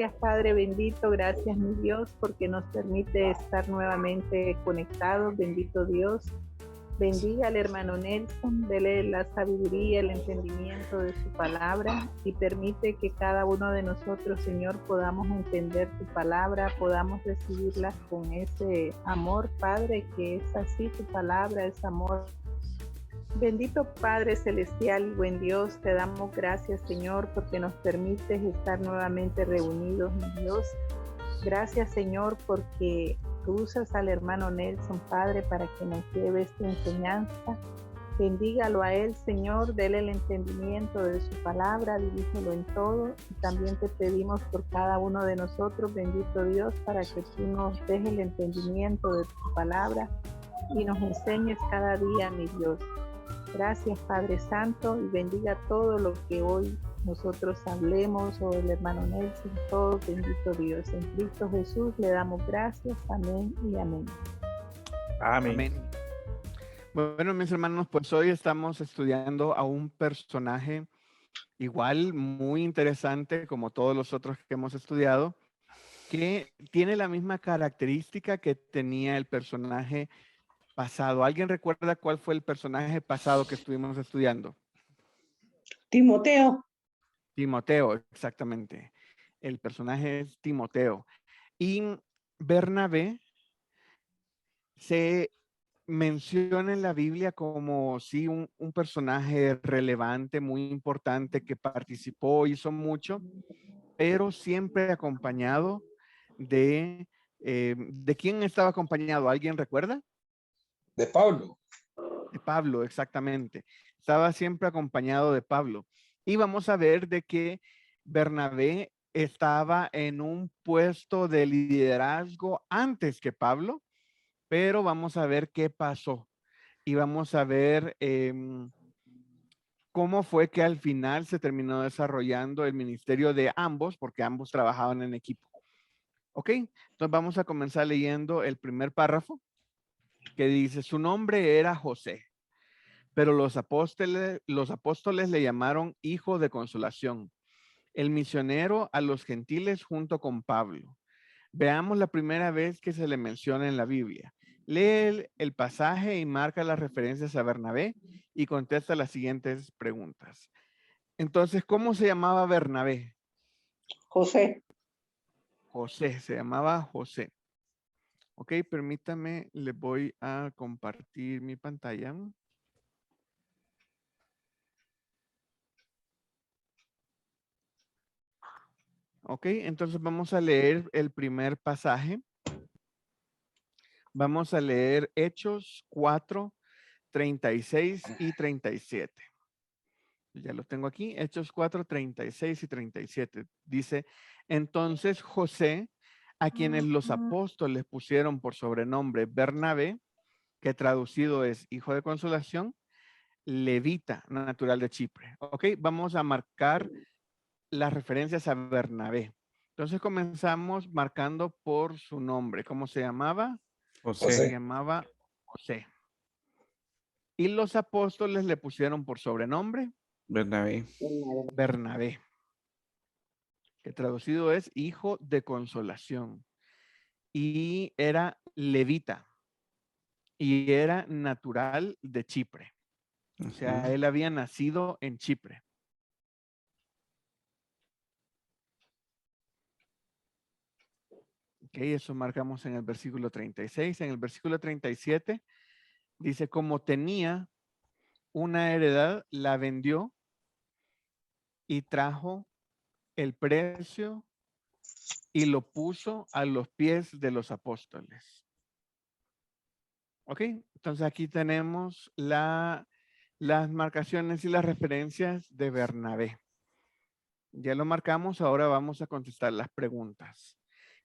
Gracias, Padre bendito, gracias, mi Dios, porque nos permite estar nuevamente conectados. Bendito Dios. Bendiga al hermano Nelson, dele la sabiduría, el entendimiento de su palabra y permite que cada uno de nosotros, Señor, podamos entender tu palabra, podamos recibirla con ese amor, Padre, que es así tu palabra, es amor. Bendito Padre Celestial y buen Dios, te damos gracias, Señor, porque nos permites estar nuevamente reunidos, mi Dios. Gracias, Señor, porque tú usas al hermano Nelson, Padre, para que nos lleve esta enseñanza. Bendígalo a él, Señor, dele el entendimiento de su palabra, dirígelo en todo. Y también te pedimos por cada uno de nosotros, bendito Dios, para que tú nos des el entendimiento de tu palabra y nos enseñes cada día, mi Dios. Gracias, Padre Santo, y bendiga todo lo que hoy nosotros hablemos, o el hermano Nelson, todo, bendito Dios. En Cristo Jesús le damos gracias, amén y amén. Amén. Amén. Bueno, mis hermanos, pues hoy estamos estudiando a un personaje igual muy interesante como todos los otros que hemos estudiado, que tiene la misma característica que tenía el personaje pasado. ¿Alguien recuerda cuál fue el personaje pasado que estuvimos estudiando? Timoteo. Timoteo, exactamente. El personaje es Timoteo. Y Bernabé se menciona en la Biblia como sí un personaje relevante, muy importante, que participó, hizo mucho, pero siempre acompañado ¿de quién estaba acompañado? ¿Alguien recuerda? De Pablo. De Pablo, exactamente. Estaba siempre acompañado de Pablo. Y vamos a ver de que Bernabé estaba en un puesto de liderazgo antes que Pablo, pero vamos a ver qué pasó. Y vamos a ver cómo fue que al final se terminó desarrollando el ministerio de ambos, porque ambos trabajaban en equipo. ¿Ok? Entonces vamos a comenzar leyendo el primer párrafo que dice, su nombre era José, pero los apóstoles le llamaron hijo de consolación, el misionero a los gentiles junto con Pablo. Veamos la primera vez que se le menciona en la Biblia. Lee el pasaje y marca las referencias a Bernabé y contesta las siguientes preguntas. Entonces, ¿cómo se llamaba Bernabé? José. José, se llamaba José. Ok, permítame, le voy a compartir mi pantalla. Ok, entonces vamos a leer el primer pasaje. Vamos a leer Hechos 4, 36 y 37. Ya lo tengo aquí, Hechos 4, 36 y 37. Dice, entonces José, a quienes los apóstoles pusieron por sobrenombre Bernabé, que traducido es hijo de consolación, levita, natural de Chipre. Ok, vamos a marcar las referencias a Bernabé. Entonces comenzamos marcando por su nombre. ¿Cómo se llamaba? José. Se llamaba José. Y los apóstoles le pusieron por sobrenombre Bernabé. Bernabé, que traducido es hijo de consolación. Y era levita. Y era natural de Chipre. O sea, él había nacido en Chipre. Ok, eso marcamos en el versículo 36. En el versículo 37 dice, como tenía una heredad, la vendió y trajo el precio y lo puso a los pies de los apóstoles. Ok, entonces aquí tenemos las marcaciones y las referencias de Bernabé. Ya lo marcamos, ahora vamos a contestar las preguntas.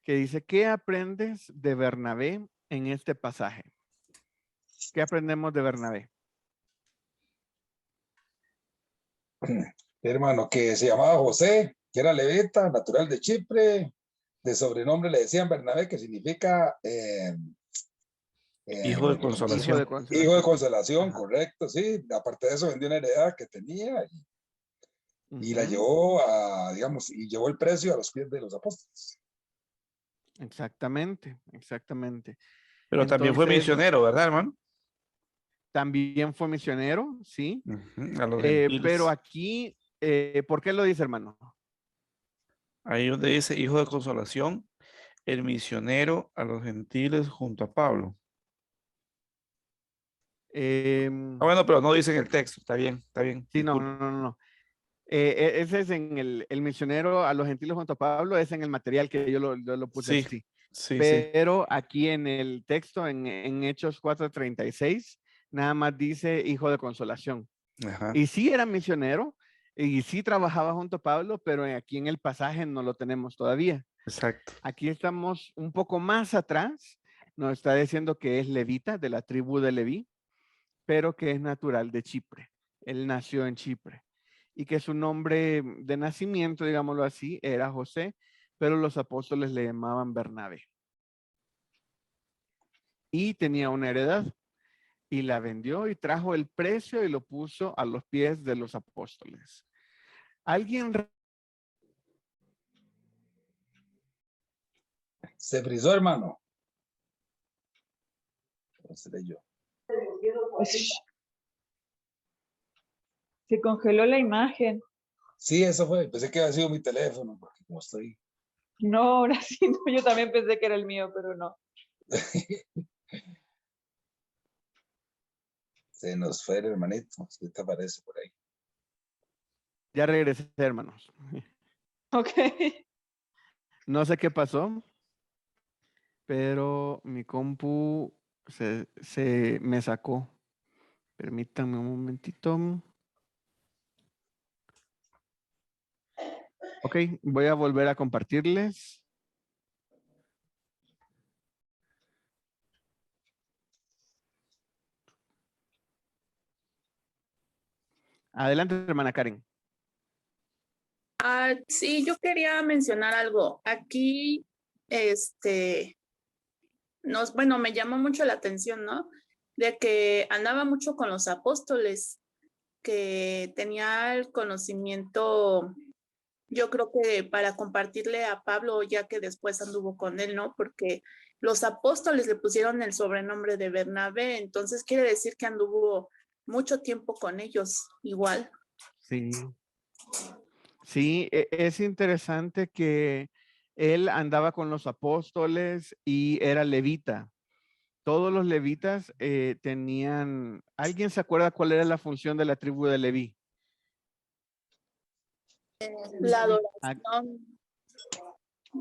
Que dice, ¿qué aprendes de Bernabé en este pasaje? ¿Qué aprendemos de Bernabé? Hermano, que se llamaba José, que era levita, natural de Chipre, de sobrenombre le decían Bernabé, que significa hijo de consolación. Hijo de consolación, correcto, sí. Aparte de eso, vendió una heredad que tenía y la llevó a, digamos, y llevó el precio a los pies de los apóstoles. Exactamente, exactamente. Pero también fue Entonces, misionero, ¿verdad, hermano? también fue misionero, sí. Ujú, a los Pero gentiles. aquí, ¿por qué lo dice, hermano? Ahí donde dice hijo de consolación, el misionero a los gentiles junto a Pablo. Em, Bueno, pero no dice en el texto. Está bien, está bien. sí, no, Disculpe. no, no, no. Ese es en el misionero a los gentiles junto a Pablo, es en el material que yo lo puse Sí, así. sí, sí. Pero aquí en el texto, en Hechos 4:36, nada más dice hijo de consolación. Ajá. Y sí era misionero y sí trabajaba junto a Pablo, pero aquí en el pasaje no lo tenemos todavía. Exacto. Aquí estamos un poco más atrás. Nos está diciendo que es levita, de la tribu de Leví, pero que es natural de Chipre. Él nació en Chipre y que su nombre de nacimiento, digámoslo así, era José, pero los apóstoles le llamaban Bernabé. Y tenía una heredad y la vendió y trajo el precio y lo puso a los pies de los apóstoles. ¿Alguien? Se frizó, hermano. Seré yo. Se congeló la imagen. Sí, eso fue. Pensé que había sido mi teléfono, porque como estoy. No, ahora sí, no, yo también pensé que era el mío, pero no. Se nos fue el hermanito. Si te aparece por ahí. Ya regresé, hermanos. Ok. No sé qué pasó, pero mi compu se me sacó. Permítanme un momentito. Ok, voy a volver a compartirles. Adelante, hermana Karen. Sí, yo quería mencionar algo. Aquí, bueno, me llamó mucho la atención, ¿no? De que andaba mucho con los apóstoles, que tenía el conocimiento, yo creo que para compartirle a Pablo, ya que después anduvo con él, ¿no? Porque los apóstoles le pusieron el sobrenombre de Bernabé, entonces quiere decir que anduvo mucho tiempo con ellos, igual. Sí. Sí, es interesante que él andaba con los apóstoles y era levita. Todos los levitas tenían. ¿Alguien se acuerda cuál era la función de la tribu de Leví? La Ah, adoración,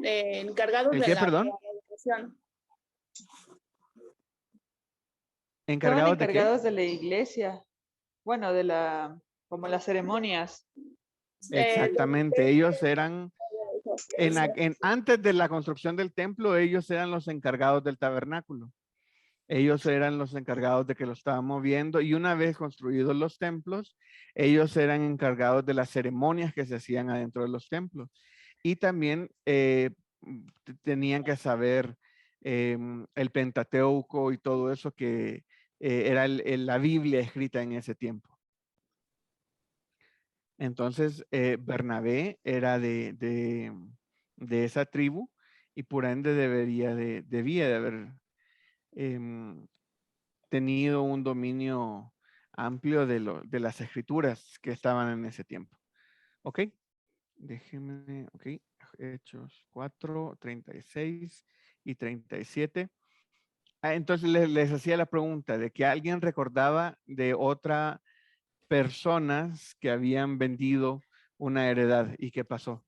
encargados ¿El de qué, la perdón? adoración. Estaban ¿Encargados de qué? encargados de la iglesia. Bueno, como las ceremonias. Exactamente, ellos eran, antes de la construcción del templo, ellos eran los encargados del tabernáculo. Ellos eran los encargados de que lo estaban moviendo y una vez construidos los templos, ellos eran encargados de las ceremonias que se hacían adentro de los templos. Y también tenían que saber el Pentateuco y todo eso que era la Biblia escrita en ese tiempo. Entonces, Bernabé era de esa tribu y por ende debía de haber tenido un dominio amplio de las escrituras que estaban en ese tiempo. ¿Ok? Déjenme, ok. Hechos 4, 36 y 37. Entonces les hacía la pregunta de que alguien recordaba de otra personas que habían vendido una heredad y qué pasó.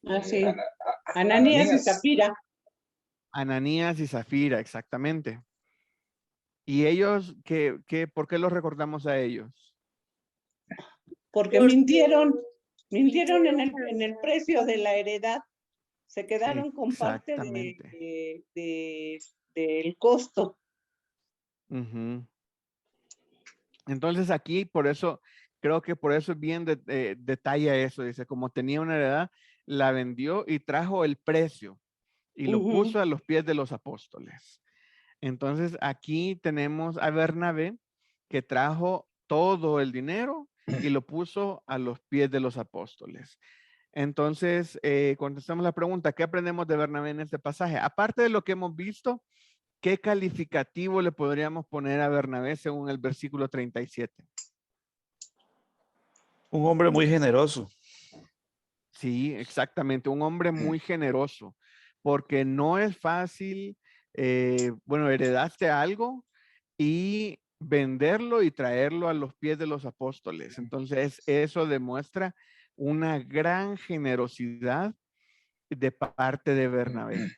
Ah, sí. Ananías y Ananías. Zafira. Ananías y Zafira, exactamente. ¿Y ellos, por qué los recordamos a ellos? Porque mintieron en el precio de la heredad. Se quedaron con parte Exactamente. del costo. Ujú. Entonces aquí, por eso, creo que por eso bien detalla eso. Dice, como tenía una heredad, la vendió y trajo el precio y lo puso a los pies de los apóstoles. Entonces aquí tenemos a Bernabé que trajo todo el dinero y lo puso a los pies de los apóstoles. Entonces, contestamos la pregunta, ¿qué aprendemos de Bernabé en este pasaje? Aparte de lo que hemos visto, ¿qué calificativo le podríamos poner a Bernabé según el versículo 37? Un hombre muy generoso. Sí, exactamente, un hombre muy generoso, porque no es fácil, bueno, heredaste algo y venderlo y traerlo a los pies de los apóstoles. Entonces, eso demuestra una gran generosidad de parte de Bernabé.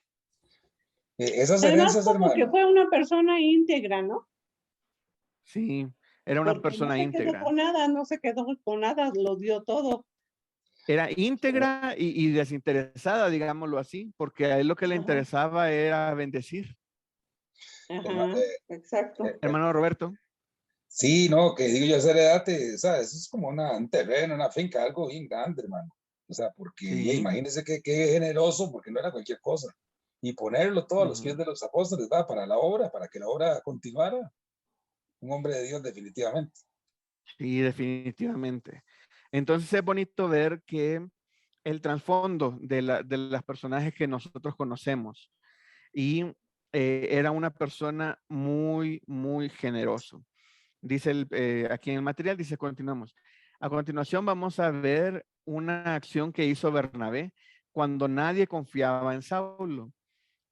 Esas Además, herencias, como que hermano. fue una persona íntegra, ¿no? Sí, era una Porque persona no se quedó íntegra. con nada, no se quedó con nada, lo dio todo. Era íntegra y desinteresada, digámoslo así, porque a él lo que le Ajá. interesaba era bendecir. Ajá, exacto. Hermano Roberto. Sí, no, que digo yo, esa heredad, ¿sabes? Eso es como un terreno, una finca, algo bien grande, hermano. O sea, porque Sí. imagínense que generoso, porque no era cualquier cosa. Y ponerlo todo a los pies de los apóstoles, ¿verdad? Para la obra, para que la obra continuara. Un hombre de Dios, definitivamente. Sí, definitivamente. Entonces es bonito ver que el trasfondo de las personajes que nosotros conocemos y era una persona muy, muy generoso. Dice aquí en el material, dice, continuamos. A continuación vamos a ver una acción que hizo Bernabé cuando nadie confiaba en Saulo.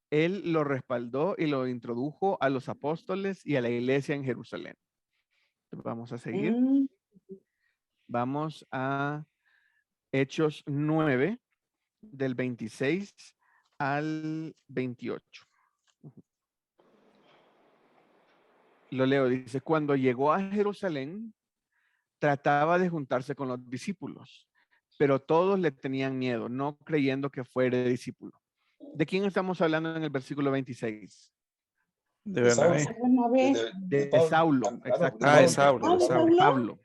Él lo respaldó y lo introdujo a los apóstoles y a la iglesia en Jerusalén. Vamos a seguir. Vamos a Hechos 9, del 26 al 28. Lo leo, dice, cuando llegó a Jerusalén, trataba de juntarse con los discípulos, pero todos le tenían miedo, no creyendo que fuera discípulo. ¿De quién estamos hablando en el versículo 26? De De Saulo, Bernabé. de De Pablo. Saulo, De Ah, de exactamente. Saulo, de Saulo. Pablo.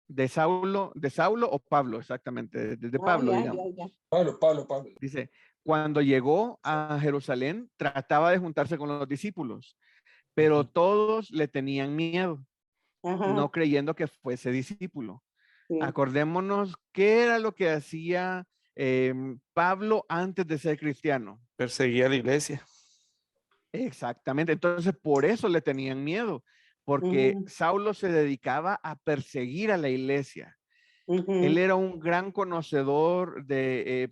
De Saulo o Pablo, exactamente, de Pablo, digamos. Pablo. Dice, cuando llegó a Jerusalén, trataba de juntarse con los discípulos, pero todos le tenían miedo, no creyendo que fuese discípulo. Sí. Acordémonos qué era lo que hacía Pablo antes de ser cristiano. Perseguía a la iglesia. Exactamente, entonces por eso le tenían miedo, porque Saulo se dedicaba a perseguir a la iglesia. Él era un gran conocedor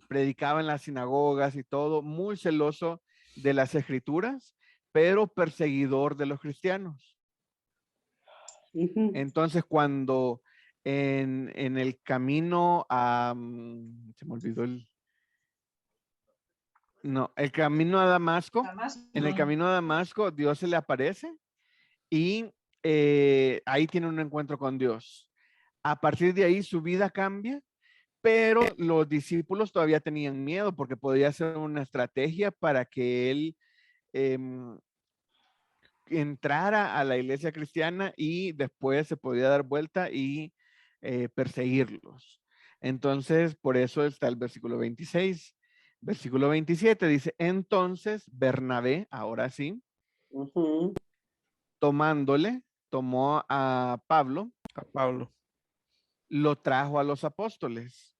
predicaba en las sinagogas y todo, muy celoso de las escrituras, pero perseguidor de los cristianos. Entonces, cuando en el camino a, se me olvidó el camino a Damasco, en el camino a Damasco, Dios se le aparece y ahí tiene un encuentro con Dios. A partir de ahí su vida cambia, pero los discípulos todavía tenían miedo porque podía ser una estrategia para que él entrara a la iglesia cristiana y después se podía dar vuelta y perseguirlos. Entonces, por eso está el versículo 26. Versículo 27 dice, entonces Bernabé, ahora sí, tomó a Pablo, lo trajo a los apóstoles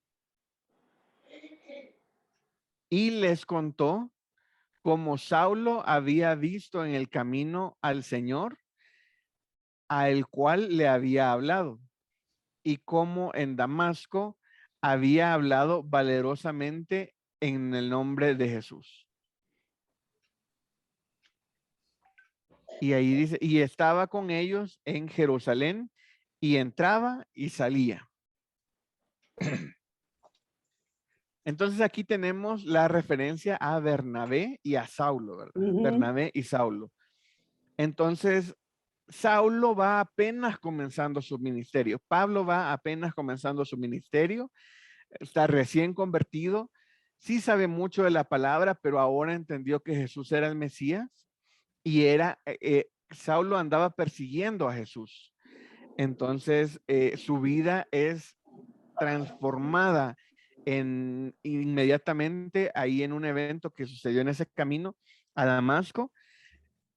y les contó cómo Saulo había visto en el camino al Señor, al cual le había hablado, y cómo en Damasco había hablado valerosamente en el nombre de Jesús. Y ahí dice, y estaba con ellos en Jerusalén y entraba y salía. Entonces aquí tenemos la referencia a Bernabé y a Saulo, ¿verdad? Bernabé y Saulo. Entonces, Saulo va apenas comenzando su ministerio. Pablo va apenas comenzando su ministerio. Está recién convertido. Sí sabe mucho de la palabra, pero ahora entendió que Jesús era el Mesías y Saulo andaba persiguiendo a Jesús. Entonces, su vida es transformada inmediatamente ahí en un evento que sucedió en ese camino a Damasco.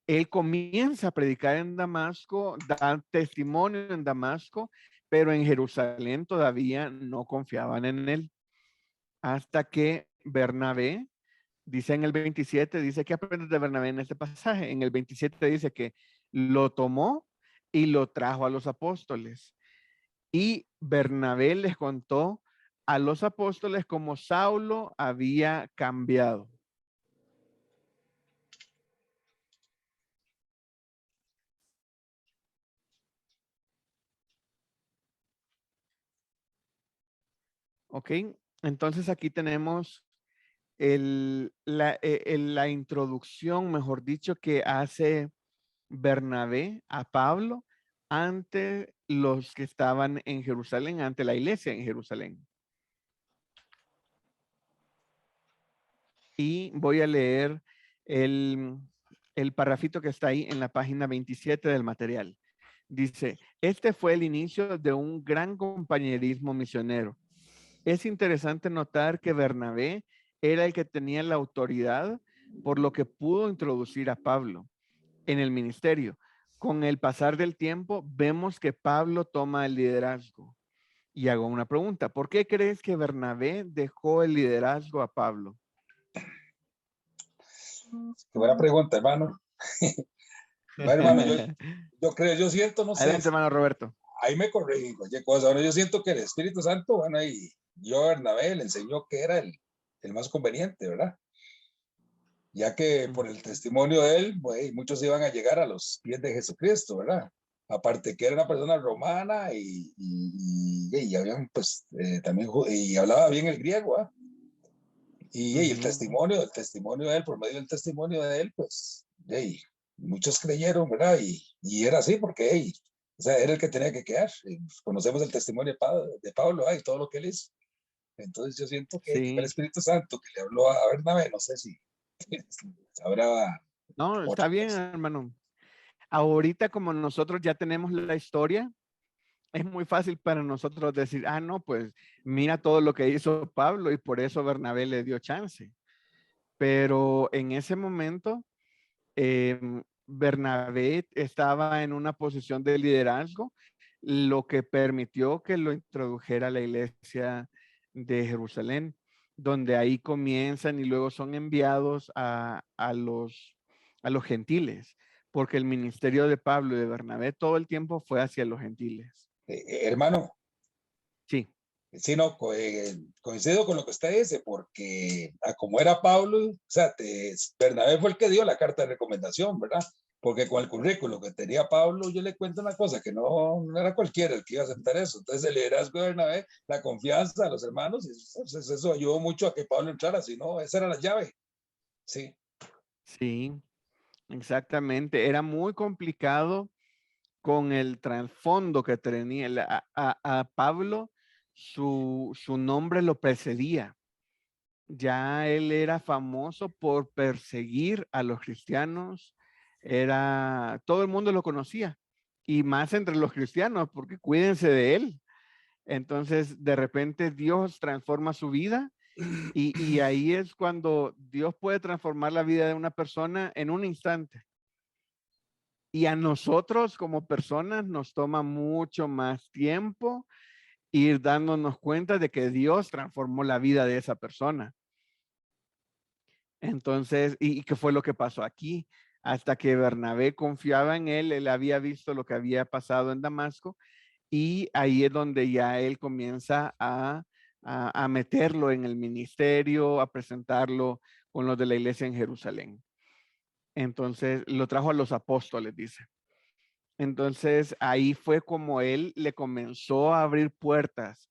Él comienza a predicar en Damasco, da testimonio en Damasco, pero en Jerusalén todavía no confiaban en él. Hasta que Bernabé, dice en el 27, dice que aprendes de Bernabé en este pasaje. En el 27 dice que lo tomó y lo trajo a los apóstoles. Y Bernabé les contó a los apóstoles cómo Saulo había cambiado. Ok, entonces aquí tenemos la introducción, mejor dicho, que hace Bernabé a Pablo ante los que estaban en Jerusalén, ante la iglesia en Jerusalén. Y voy a leer el parrafito que está ahí en la página 27 del material. Dice, este fue el inicio de un gran compañerismo misionero. Es interesante notar que Bernabé era el que tenía la autoridad, por lo que pudo introducir a Pablo en el ministerio. Con el pasar del tiempo, vemos que Pablo toma el liderazgo. Y hago una pregunta, ¿por qué crees que Bernabé dejó el liderazgo a Pablo? Qué buena pregunta, hermano. Bueno, hermano, yo creo, yo siento, no sé. Adelante, hermano Roberto. Ahí me corrigen cualquier cosa. Bueno, yo siento que el Espíritu Santo, bueno, y yo a Bernabé le enseñó que era el más conveniente, ¿verdad? Ya que por el testimonio de él, pues, muchos iban a llegar a los pies de Jesucristo, ¿verdad? Aparte que era una persona romana y habían, pues, también, y hablaba bien el griego, ¿ah? Y el testimonio de él, por medio del testimonio de él, pues, muchos creyeron, ¿verdad? Y era así porque, o sea, era el que tenía que quedar. Conocemos el testimonio de Pablo, y todo lo que él hizo. Entonces yo siento que Sí. fue el Espíritu Santo que le habló a Bernabé, no sé si habrá... No, está bien, hermano. Ahorita como nosotros ya tenemos la historia, es muy fácil para nosotros decir, ah, no, pues mira todo lo que hizo Pablo y por eso Bernabé le dio chance. Pero en ese momento, Bernabé estaba en una posición de liderazgo, lo que permitió que lo introdujera a la iglesia de Jerusalén, donde ahí comienzan y luego son enviados a los gentiles, porque el ministerio de Pablo y de Bernabé todo el tiempo fue hacia los gentiles. Hermano. Sí. Sí, no, coincido con lo que usted dice, porque como era Pablo, o sea, Bernabé fue el que dio la carta de recomendación, ¿verdad? Porque con el currículo que tenía Pablo, yo le cuento una cosa, que no era cualquiera el que iba a aceptar eso. Entonces el liderazgo de Bernabé, la confianza de los hermanos, eso ayudó mucho a que Pablo entrara, si no, esa era la llave. Sí. Sí, exactamente. Era muy complicado con el trasfondo que tenía a Pablo, su nombre lo precedía. Ya él era famoso por perseguir a los cristianos. Todo el mundo lo conocía y más entre los cristianos, porque cuídense de él. Entonces, de repente Dios transforma su vida y ahí es cuando Dios puede transformar la vida de una persona en un instante. Y a nosotros como personas nos toma mucho más tiempo ir dándonos cuenta de que Dios transformó la vida de esa persona. Entonces, ¿y qué fue lo que pasó aquí? Hasta que Bernabé confiaba en él había visto lo que había pasado en Damasco y ahí es donde ya él comienza a meterlo en el ministerio, a presentarlo con los de la iglesia en Jerusalén. Entonces, lo trajo a los apóstoles, dice. Entonces, ahí fue como él le comenzó a abrir puertas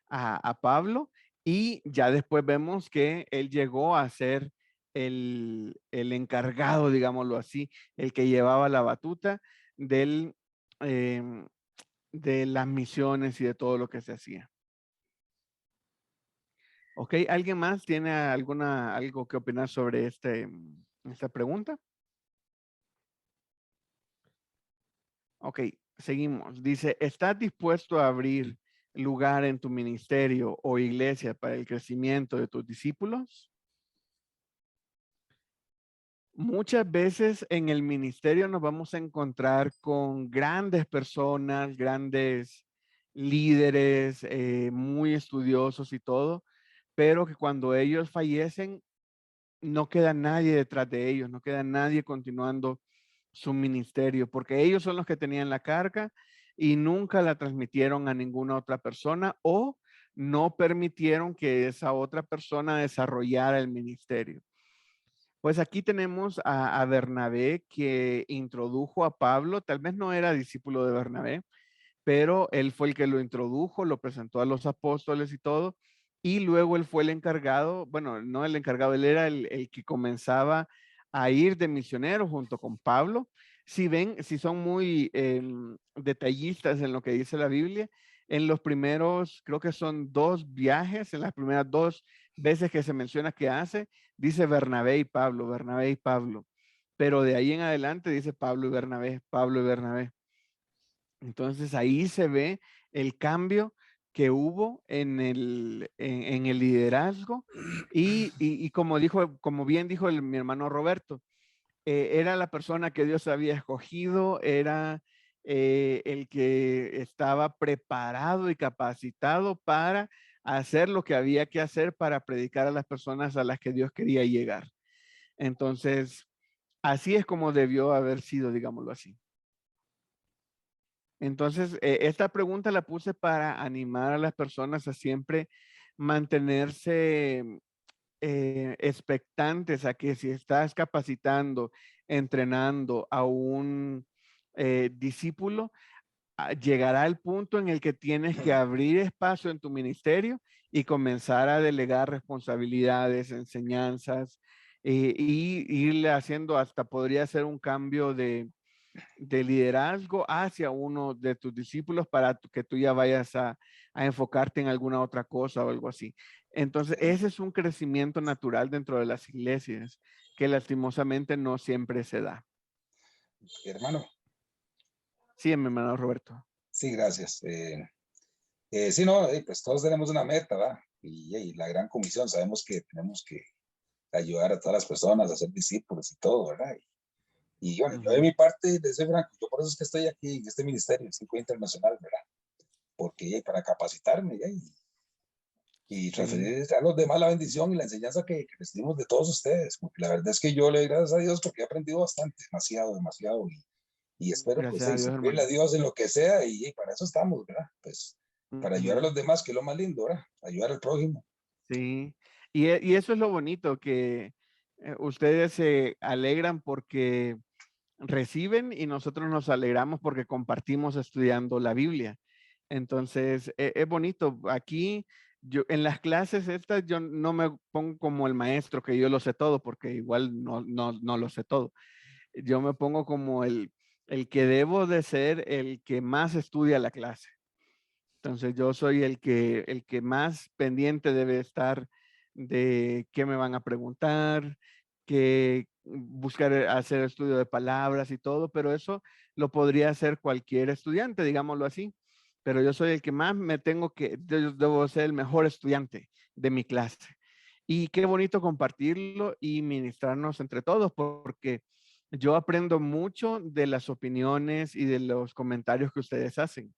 a Pablo y ya después vemos que él llegó a ser el encargado, digámoslo así, el que llevaba la batuta de las misiones y de todo lo que se hacía. Ok, ¿alguien más tiene algo que opinar sobre esta pregunta? Ok, seguimos. Dice, ¿estás dispuesto a abrir lugar en tu ministerio o iglesia para el crecimiento de tus discípulos? Muchas veces en el ministerio nos vamos a encontrar con grandes personas, grandes líderes, muy estudiosos y todo, pero que cuando ellos fallecen, no queda nadie detrás de ellos, no queda nadie continuando su ministerio, porque ellos son los que tenían la carga y nunca la transmitieron a ninguna otra persona o no permitieron que esa otra persona desarrollara el ministerio. Pues aquí tenemos a Bernabé que introdujo a Pablo, tal vez no era discípulo de Bernabé, pero él fue el que lo introdujo, lo presentó a los apóstoles y todo, y luego él fue el encargado, bueno, no el encargado, él era el que comenzaba a ir de misionero junto con Pablo. Si ven, si son muy detallistas en lo que dice la Biblia, en los primeros, creo que son 2 viajes, en las primeras 2 veces que se menciona que hace, dice Bernabé y Pablo, Bernabé y Pablo. Pero de ahí en adelante dice Pablo y Bernabé, Pablo y Bernabé. Entonces ahí se ve el cambio que hubo en el liderazgo y como bien dijo mi hermano Roberto, era la persona que Dios había escogido, era el que estaba preparado y capacitado para hacer lo que había que hacer para predicar a las personas a las que Dios quería llegar. Entonces, así es como debió haber sido, digámoslo así. Entonces, esta pregunta la puse para animar a las personas a siempre mantenerse expectantes a que si estás capacitando, entrenando a un discípulo, llegará el punto en el que tienes que abrir espacio en tu ministerio y comenzar a delegar responsabilidades, enseñanzas y irle haciendo hasta podría ser un cambio de liderazgo hacia uno de tus discípulos para que tú ya vayas a enfocarte en alguna otra cosa o algo así. Entonces, ese es un crecimiento natural dentro de las iglesias que lastimosamente no siempre se da. Hermano, Sí, mi hermano Roberto. sí, gracias. Sí, no, pues todos tenemos una meta, ¿verdad? Y la gran comisión, sabemos que tenemos que ayudar a todas las personas a ser discípulos y todo, ¿verdad? Y bueno, yo de mi parte, de soy franco, yo por eso es que estoy aquí en este ministerio, el Circuito Internacional, ¿verdad? Porque para capacitarme ¿ya? Y transferir a los demás la bendición y la enseñanza que recibimos de todos ustedes, porque la verdad es que yo le doy gracias a Dios porque he aprendido bastante, demasiado, demasiado, y espero pues Gracias a Dios, servirle a hermano. Dios en lo que sea, y para eso estamos, ¿verdad? Pues para ayudar a los demás, que es lo más lindo, ¿verdad? Ayudar al prójimo. Sí, y eso es lo bonito, que ustedes se alegran porque reciben y nosotros nos alegramos porque compartimos estudiando la Biblia. Entonces, es bonito. Aquí, yo en las clases estas, yo no me pongo como el maestro, que yo lo sé todo, porque igual no lo sé todo. Yo me pongo como el que debo de ser el que más estudia la clase. Entonces, yo soy el que más pendiente debe estar de qué me van a preguntar, que buscar hacer estudio de palabras y todo, pero eso lo podría hacer cualquier estudiante, digámoslo así. Pero yo soy el que más yo debo ser el mejor estudiante de mi clase. Y qué bonito compartirlo y ministrarnos entre todos, porque yo aprendo mucho de las opiniones y de los comentarios que ustedes hacen,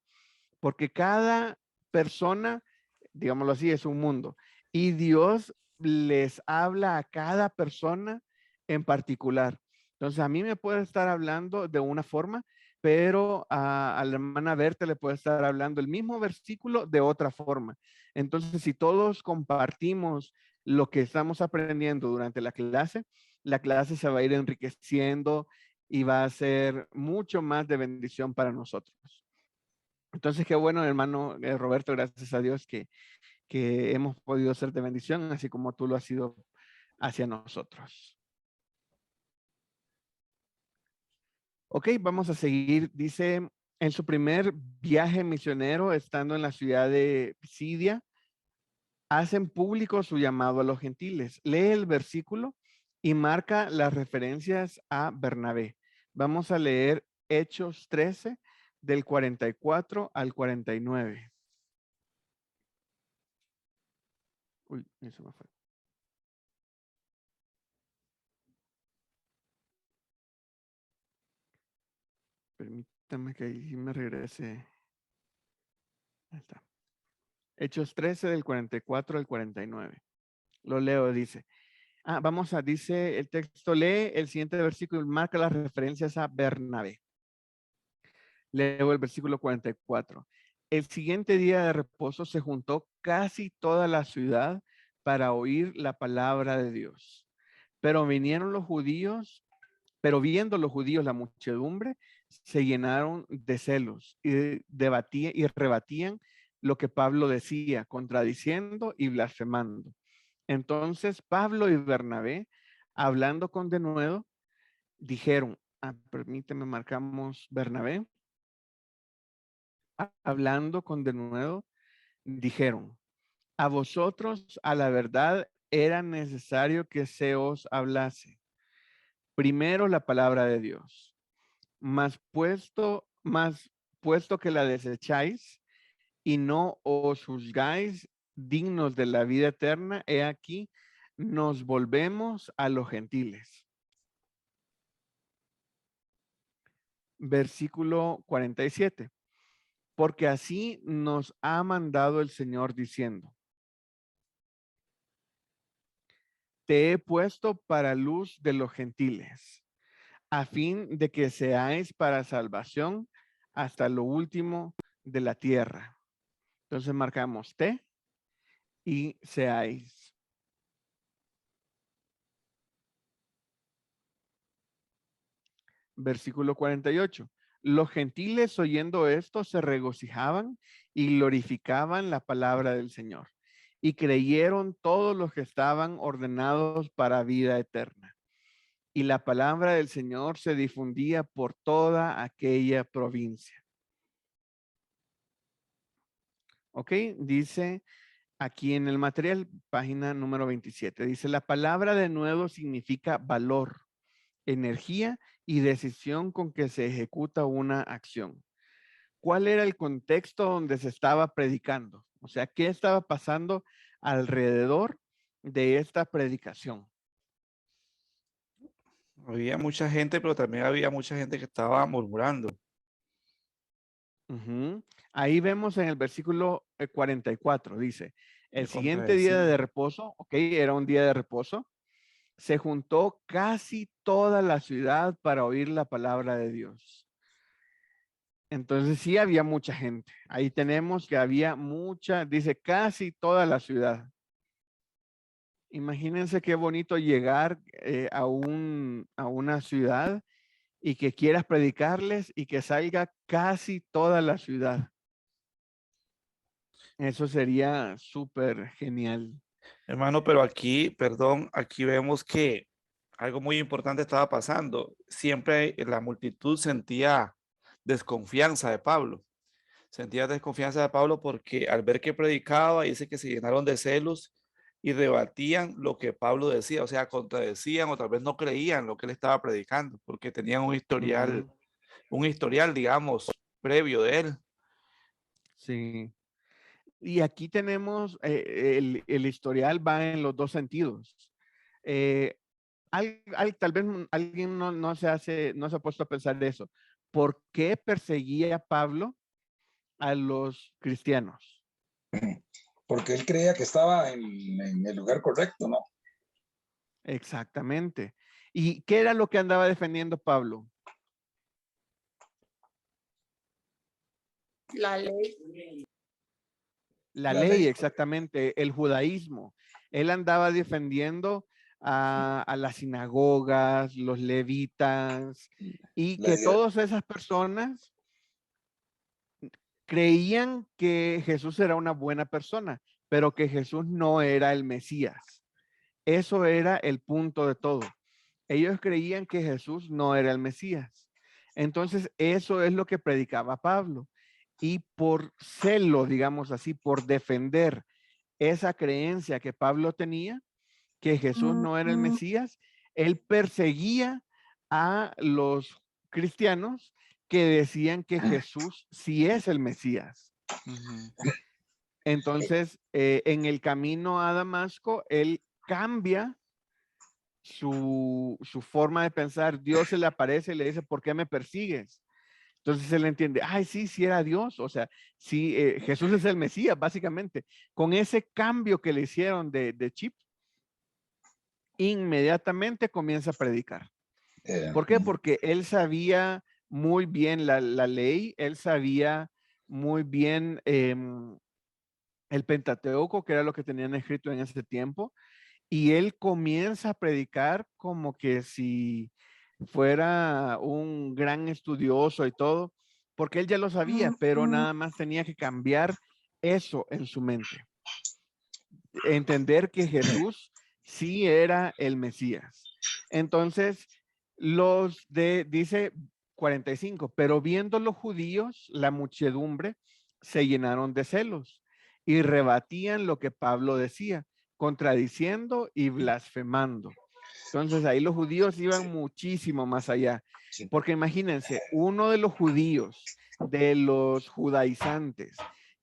porque cada persona, digámoslo así, es un mundo y Dios les habla a cada persona en particular. Entonces, a mí me puede estar hablando de una forma, pero a la hermana Berta le puede estar hablando el mismo versículo de otra forma. Entonces, si todos compartimos lo que estamos aprendiendo durante la clase se va a ir enriqueciendo y va a ser mucho más de bendición para nosotros. Entonces, qué bueno, hermano Roberto, gracias a Dios que hemos podido ser de bendición, así como tú lo has sido hacia nosotros. Ok, vamos a seguir. Dice, en su primer viaje misionero, estando en la ciudad de Pisidia, hacen público su llamado a los gentiles. Lee el versículo y marca las referencias a Bernabé. Vamos a leer Hechos 13, del 44 al 49. Uy, eso me fue. Permítame que ahí me regrese. Ahí está. Hechos 13 del 44 al 49. Lo leo, dice. Dice el texto, lee el siguiente versículo y marca las referencias a Bernabé. Leo el versículo 44. El siguiente día de reposo se juntó casi toda la ciudad para oír la palabra de Dios. Pero viendo los judíos la muchedumbre, se llenaron de celos y rebatían lo que Pablo decía, contradiciendo y blasfemando. Entonces Pablo y Bernabé, hablando con denuedo, dijeron, permíteme, marcamos Bernabé. Hablando con denuedo, dijeron, a vosotros a la verdad era necesario que se os hablase primero la palabra de Dios, mas puesto que la desecháis y no os juzgáis dignos de la vida eterna, he aquí, nos volvemos a los gentiles. Versículo 47. Porque así nos ha mandado el Señor diciendo, te he puesto para luz de los gentiles, a fin de que seáis para salvación hasta lo último de la tierra. Entonces marcamos te y seáis. Versículo 48. Los gentiles oyendo esto se regocijaban y glorificaban la palabra del Señor. Y creyeron todos los que estaban ordenados para vida eterna. Y la palabra del Señor se difundía por toda aquella provincia. Ok, dice aquí en el material, página número 27, dice, la palabra de nuevo significa valor, energía y decisión con que se ejecuta una acción. ¿Cuál era el contexto donde se estaba predicando? O sea, ¿qué estaba pasando alrededor de esta predicación? Había mucha gente, pero también había mucha gente que estaba murmurando. Ahí vemos en el versículo 44, dice, el siguiente día Contradecía. de reposo, ok, era un día de reposo, se juntó casi toda la ciudad para oír la palabra de Dios. Entonces sí había mucha gente. Ahí tenemos que había mucha, dice casi toda la ciudad. Imagínense qué bonito llegar a una ciudad y que quieras predicarles y que salga casi toda la ciudad. Eso sería súper genial. Hermano, pero aquí, perdón, aquí vemos que algo muy importante estaba pasando. Siempre la multitud sentía desconfianza de Pablo. Sentía desconfianza de Pablo porque al ver que predicaba, dice que se llenaron de celos y rebatían lo que Pablo decía, o sea, contradecían o tal vez no creían lo que él estaba predicando, porque tenían un historial, digamos, previo de él. Sí. Y aquí tenemos, el historial va en los dos sentidos. Tal vez alguien no se ha puesto a pensar de eso. ¿Por qué perseguía Pablo a los cristianos? Porque él creía que estaba en el lugar correcto, ¿no? Exactamente. ¿Y qué era lo que andaba defendiendo Pablo? La ley. La ley, exactamente, el judaísmo. Él andaba defendiendo a las sinagogas, los levitas, y que todas esas personas creían que Jesús era una buena persona, pero que Jesús no era el Mesías. Eso era el punto de todo. Ellos creían que Jesús no era el Mesías. Entonces, eso es lo que predicaba Pablo. Y por celo, digamos así, por defender esa creencia que Pablo tenía, que Jesús no era el Mesías, él perseguía a los cristianos que decían que Jesús sí es el Mesías. Entonces, en el camino a Damasco, él cambia su forma de pensar. Dios se le aparece y le dice, ¿por qué me persigues? Entonces él entiende, ay, sí, sí era Dios, o sea, sí, Jesús es el Mesías, básicamente. Con ese cambio que le hicieron de chip, inmediatamente comienza a predicar. ¿Por qué? Porque él sabía muy bien la ley, él sabía muy bien el Pentateuco, que era lo que tenían escrito en ese tiempo, y él comienza a predicar como que si fuera un gran estudioso y todo, porque él ya lo sabía, pero nada más tenía que cambiar eso en su mente. Entender que Jesús sí era el Mesías. Entonces, dice 45, pero viendo los judíos, la muchedumbre se llenaron de celos y rebatían lo que Pablo decía, contradiciendo y blasfemando. Entonces ahí los judíos iban muchísimo más allá, porque imagínense, uno de los judíos, de los judaizantes,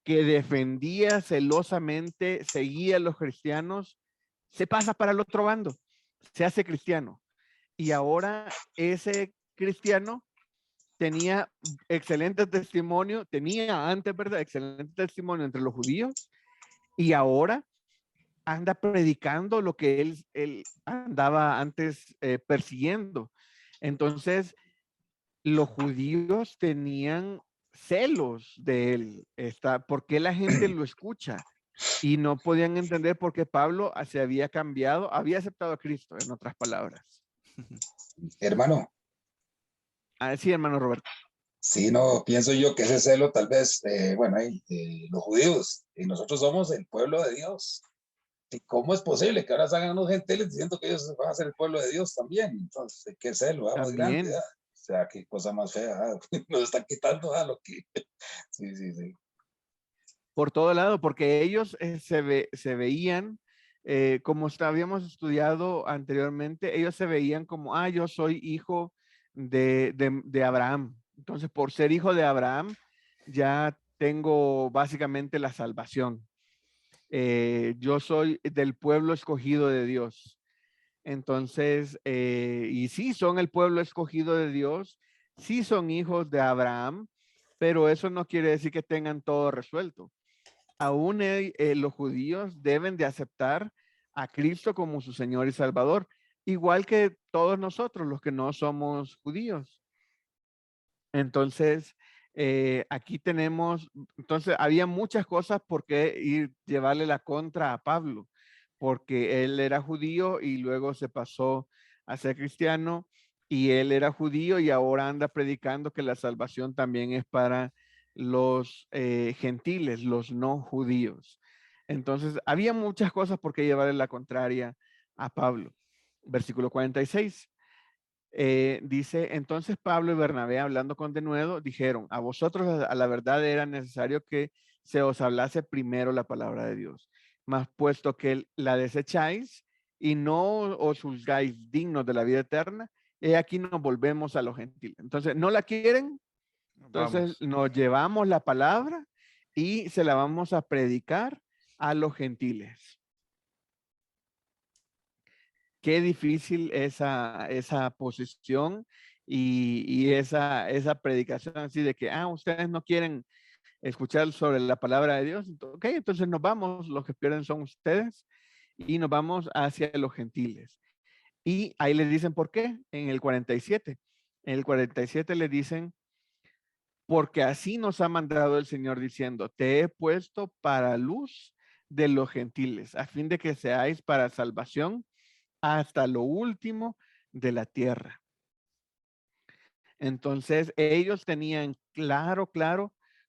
que defendía celosamente, seguía a los cristianos, se pasa para el otro bando, se hace cristiano. Y ahora ese cristiano tenía excelente testimonio, tenía antes, ¿verdad? Excelente testimonio entre los judíos, y ahora anda predicando lo que él andaba antes persiguiendo. Entonces, los judíos tenían celos de él. ¿Por qué la gente lo escucha? Y no podían entender por qué Pablo se había cambiado, había aceptado a Cristo, en otras palabras. Hermano. Sí, hermano Roberto. Sí, no, pienso yo que ese celo tal vez, bueno, los judíos, y nosotros somos el pueblo de Dios. ¿Y cómo es posible que ahora salgan unos gentiles diciendo que ellos van a ser el pueblo de Dios también? Entonces, qué celo, muy grande, ¿verdad? O sea, qué cosa más fea, nos están quitando a lo que... Sí, sí, sí. Por todo lado, porque ellos se veían, como habíamos estudiado anteriormente, ellos se veían como, yo soy hijo de Abraham. Entonces, por ser hijo de Abraham, ya tengo básicamente la salvación. Yo soy del pueblo escogido de Dios. Entonces, y sí son el pueblo escogido de Dios, sí son hijos de Abraham, pero eso no quiere decir que tengan todo resuelto. Aún los judíos deben de aceptar a Cristo como su Señor y Salvador, igual que todos nosotros, los que no somos judíos. Entonces, aquí tenemos, entonces había muchas cosas por qué llevarle la contra a Pablo, porque él era judío y luego se pasó a ser cristiano, y él era judío y ahora anda predicando que la salvación también es para los gentiles, los no judíos. Entonces, había muchas cosas por qué llevarle la contraria a Pablo. Versículo 46. Dice, entonces Pablo y Bernabé, hablando con denuedo, dijeron, a vosotros a la verdad era necesario que se os hablase primero la palabra de Dios, mas puesto que la desecháis y no os juzgáis dignos de la vida eterna, aquí nos volvemos a los gentiles. Entonces, ¿no la quieren? Entonces nos llevamos la palabra y se la vamos a predicar a los gentiles. Qué difícil esa posición y esa predicación así de que, ustedes no quieren escuchar sobre la palabra de Dios. Ok, entonces nos vamos, los que pierden son ustedes y nos vamos hacia los gentiles. Y ahí les dicen por qué, en el 47. En el 47 le dicen, porque así nos ha mandado el Señor diciendo, te he puesto para luz de los gentiles, a fin de que seáis para salvación hasta lo último de la tierra. Entonces, ellos tenían claro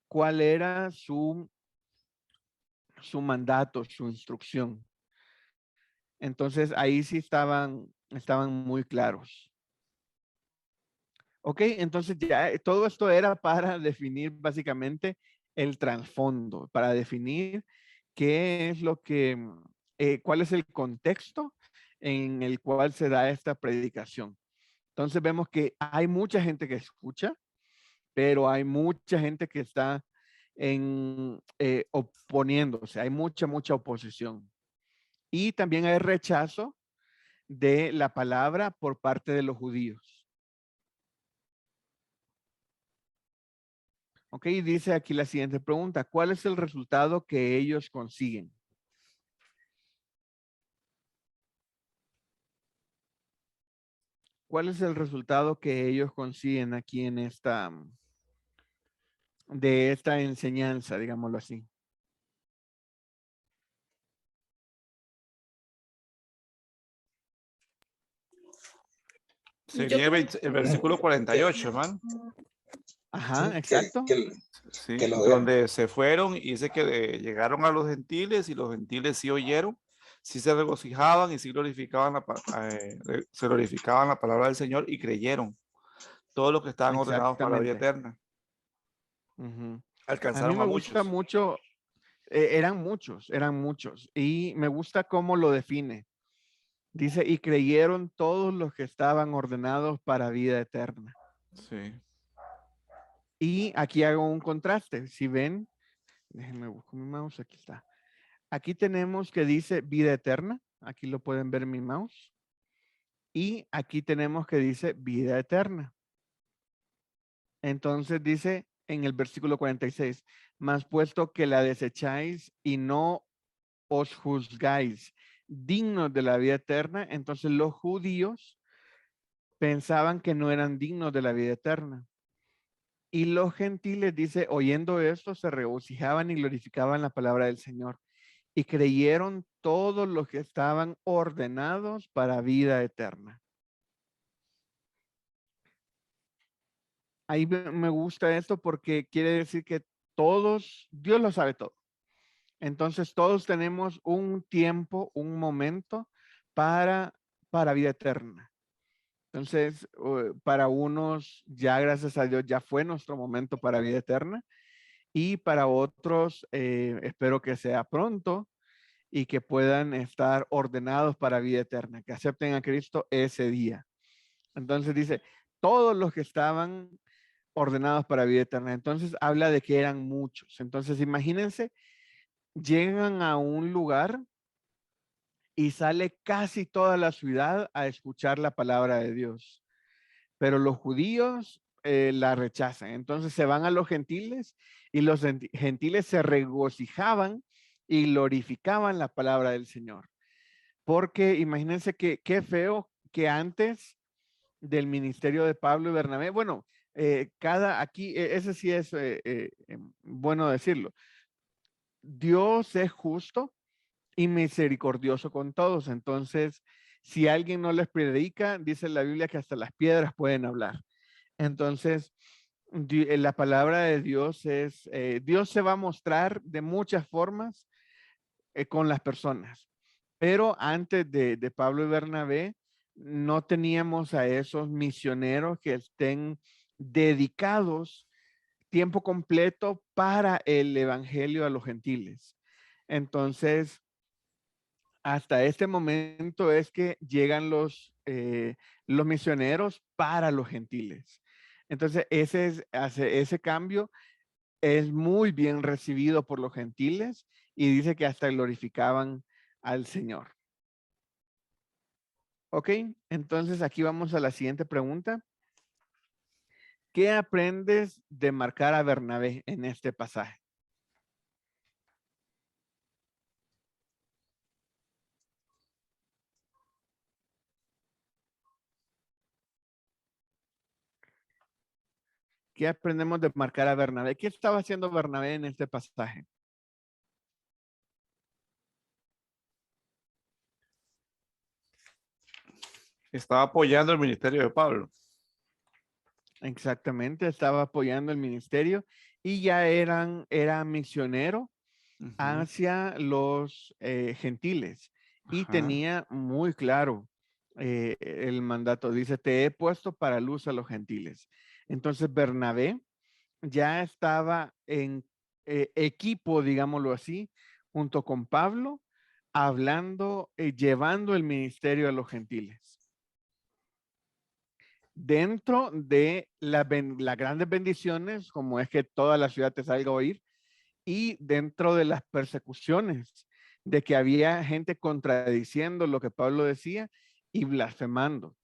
cuál era su mandato, su instrucción. Entonces, ahí sí estaban muy claros. Ok, entonces ya todo esto era para definir básicamente el trasfondo, para definir qué es lo que, cuál es el contexto en el cual se da esta predicación. Entonces vemos que hay mucha gente que escucha, pero hay mucha gente que está oponiéndose, hay mucha oposición. Y también hay rechazo de la palabra por parte de los judíos. Ok, dice aquí la siguiente pregunta. ¿Cuál es el resultado que ellos consiguen? ¿Cuál es el resultado que ellos consiguen aquí en de esta enseñanza, digámoslo así? Sería el versículo 48, hermano. Ajá, Sí, exacto. Sí, que lo donde se fueron y dice que llegaron a los gentiles y los gentiles sí oyeron, sí se regocijaban y sí glorificaban se glorificaban la palabra del Señor y creyeron. Todos los que estaban ordenados para la vida Exactamente. eterna. Ujú. A mí Alcanzaron me a gusta muchos. mucho, eran muchos, y me gusta cómo lo define. Dice, y creyeron todos los que estaban ordenados para vida eterna. Sí. Y aquí hago un contraste. Si ven, déjenme buscar mi mouse, aquí está. Aquí tenemos que dice vida eterna. Aquí lo pueden ver en mi mouse. Y aquí tenemos que dice vida eterna. Entonces dice en el versículo 46, mas puesto que la desecháis y no os juzgáis dignos de la vida eterna, entonces los judíos pensaban que no eran dignos de la vida eterna. Y los gentiles, dice, oyendo esto, se regocijaban y glorificaban la palabra del Señor. Y creyeron todos los que estaban ordenados para vida eterna. Ahí me gusta esto porque quiere decir que todos, Dios lo sabe todo. Entonces todos tenemos un tiempo, un momento para vida eterna. Entonces, para unos, ya gracias a Dios, ya fue nuestro momento para vida eterna. Y para otros, espero que sea pronto y que puedan estar ordenados para vida eterna, que acepten a Cristo ese día. Entonces dice, todos los que estaban ordenados para vida eterna. Entonces habla de que eran muchos. Entonces imagínense, llegan a un lugar y sale casi toda la ciudad a escuchar la palabra de Dios. Pero los judíos la rechazan. Entonces se van a los gentiles y los gentiles se regocijaban y glorificaban la palabra del Señor. Porque imagínense que qué feo que antes del ministerio de Pablo y Bernabé, bueno, ese sí es bueno decirlo. Dios es justo y misericordioso con todos. Entonces, si alguien no les predica, dice la Biblia que hasta las piedras pueden hablar. Entonces, la palabra de Dios es, Dios se va a mostrar de muchas formas con las personas. Pero antes de Pablo y Bernabé, no teníamos a esos misioneros que estén dedicados tiempo completo para el evangelio a los gentiles. Entonces, hasta este momento es que llegan los misioneros para los gentiles. Entonces, ese cambio es muy bien recibido por los gentiles y dice que hasta glorificaban al Señor. Ok, entonces aquí vamos a la siguiente pregunta. ¿Qué aprendes de marcar a Bernabé en este pasaje? ¿Qué aprendemos de marcar a Bernabé? ¿Qué estaba haciendo Bernabé en este pasaje? Estaba apoyando el ministerio de Pablo. Exactamente, estaba apoyando el ministerio y ya era misionero hacia los gentiles y Ajá. tenía muy claro el mandato. Dice, te he puesto para luz a los gentiles. Entonces Bernabé ya estaba en equipo, digámoslo así, junto con Pablo, hablando, llevando el ministerio a los gentiles. Dentro de las grandes bendiciones, como es que toda la ciudad te salga a oír, y dentro de las persecuciones, de que había gente contradiciendo lo que Pablo decía y blasfemando.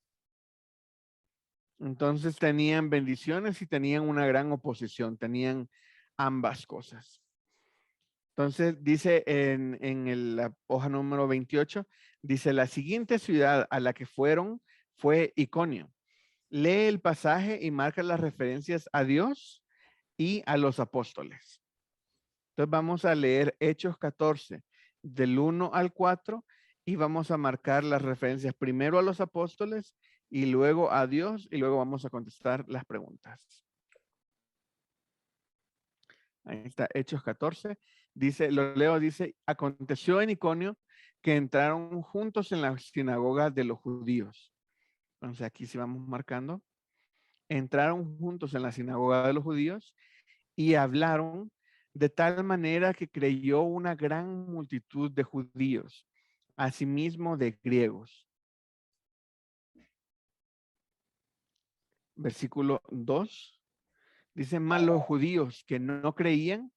Entonces tenían bendiciones y tenían una gran oposición, tenían ambas cosas. Entonces dice la hoja número 28, dice la siguiente ciudad a la que fueron fue Iconio. Lee el pasaje y marca las referencias a Dios y a los apóstoles. Entonces vamos a leer Hechos 14 del 1 al 4 y vamos a marcar las referencias primero a los apóstoles y luego a Dios y luego vamos a contestar las preguntas. Ahí está Hechos 14. Dice, lo leo, dice, aconteció en Iconio que entraron juntos en la sinagoga de los judíos. Entonces aquí sí vamos marcando. Entraron juntos en la sinagoga de los judíos y hablaron de tal manera que creyó una gran multitud de judíos, asimismo de griegos. Versículo 2. Dice, mas los judíos que no creían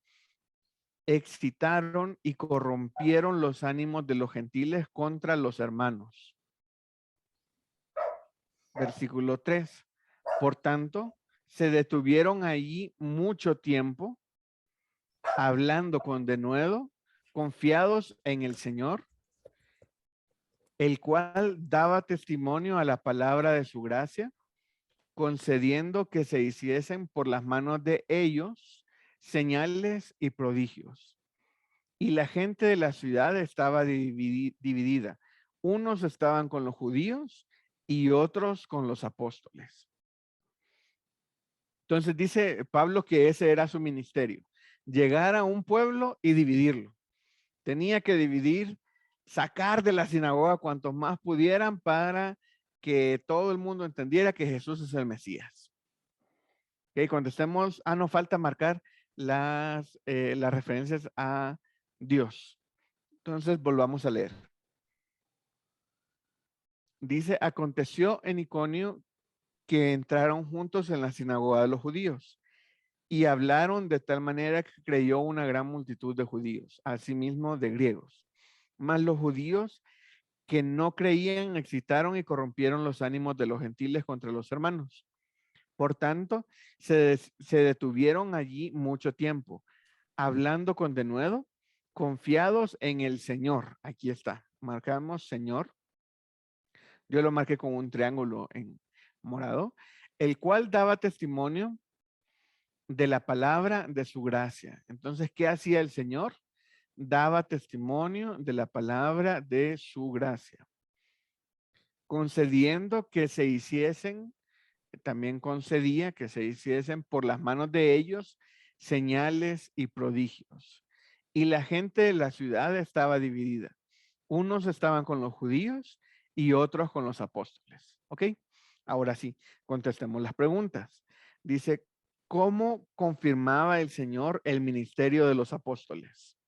excitaron y corrompieron los ánimos de los gentiles contra los hermanos. Versículo 3. Por tanto, se detuvieron allí mucho tiempo, hablando con denuedo, confiados en el Señor, el cual daba testimonio a la palabra de su gracia, concediendo que se hiciesen por las manos de ellos señales y prodigios. Y la gente de la ciudad estaba dividida. Unos estaban con los judíos y otros con los apóstoles. Entonces dice Pablo que ese era su ministerio, llegar a un pueblo y dividirlo. Tenía que dividir, sacar de la sinagoga cuantos más pudieran para que todo el mundo entendiera que Jesús es el Mesías. Okay, cuando estemos, no falta marcar las referencias a Dios. Entonces volvamos a leer. Dice, aconteció en Iconio que entraron juntos en la sinagoga de los judíos y hablaron de tal manera que creyó una gran multitud de judíos, asimismo de griegos. Mas los judíos que no creían excitaron y corrompieron los ánimos de los gentiles contra los hermanos. Por tanto, se detuvieron allí mucho tiempo, hablando con denuedo, confiados en el Señor. Aquí está, marcamos Señor. Yo lo marqué con un triángulo en morado, el cual daba testimonio de la palabra de su gracia. Entonces, ¿qué hacía el Señor? Daba testimonio de la palabra de su gracia, concediendo que se hiciesen, también concedía que se hiciesen por las manos de ellos señales y prodigios. Y la gente de la ciudad estaba dividida. Unos estaban con los judíos y otros con los apóstoles. ¿Ok? Ahora sí, contestemos las preguntas. Dice, ¿cómo confirmaba el Señor el ministerio de los apóstoles?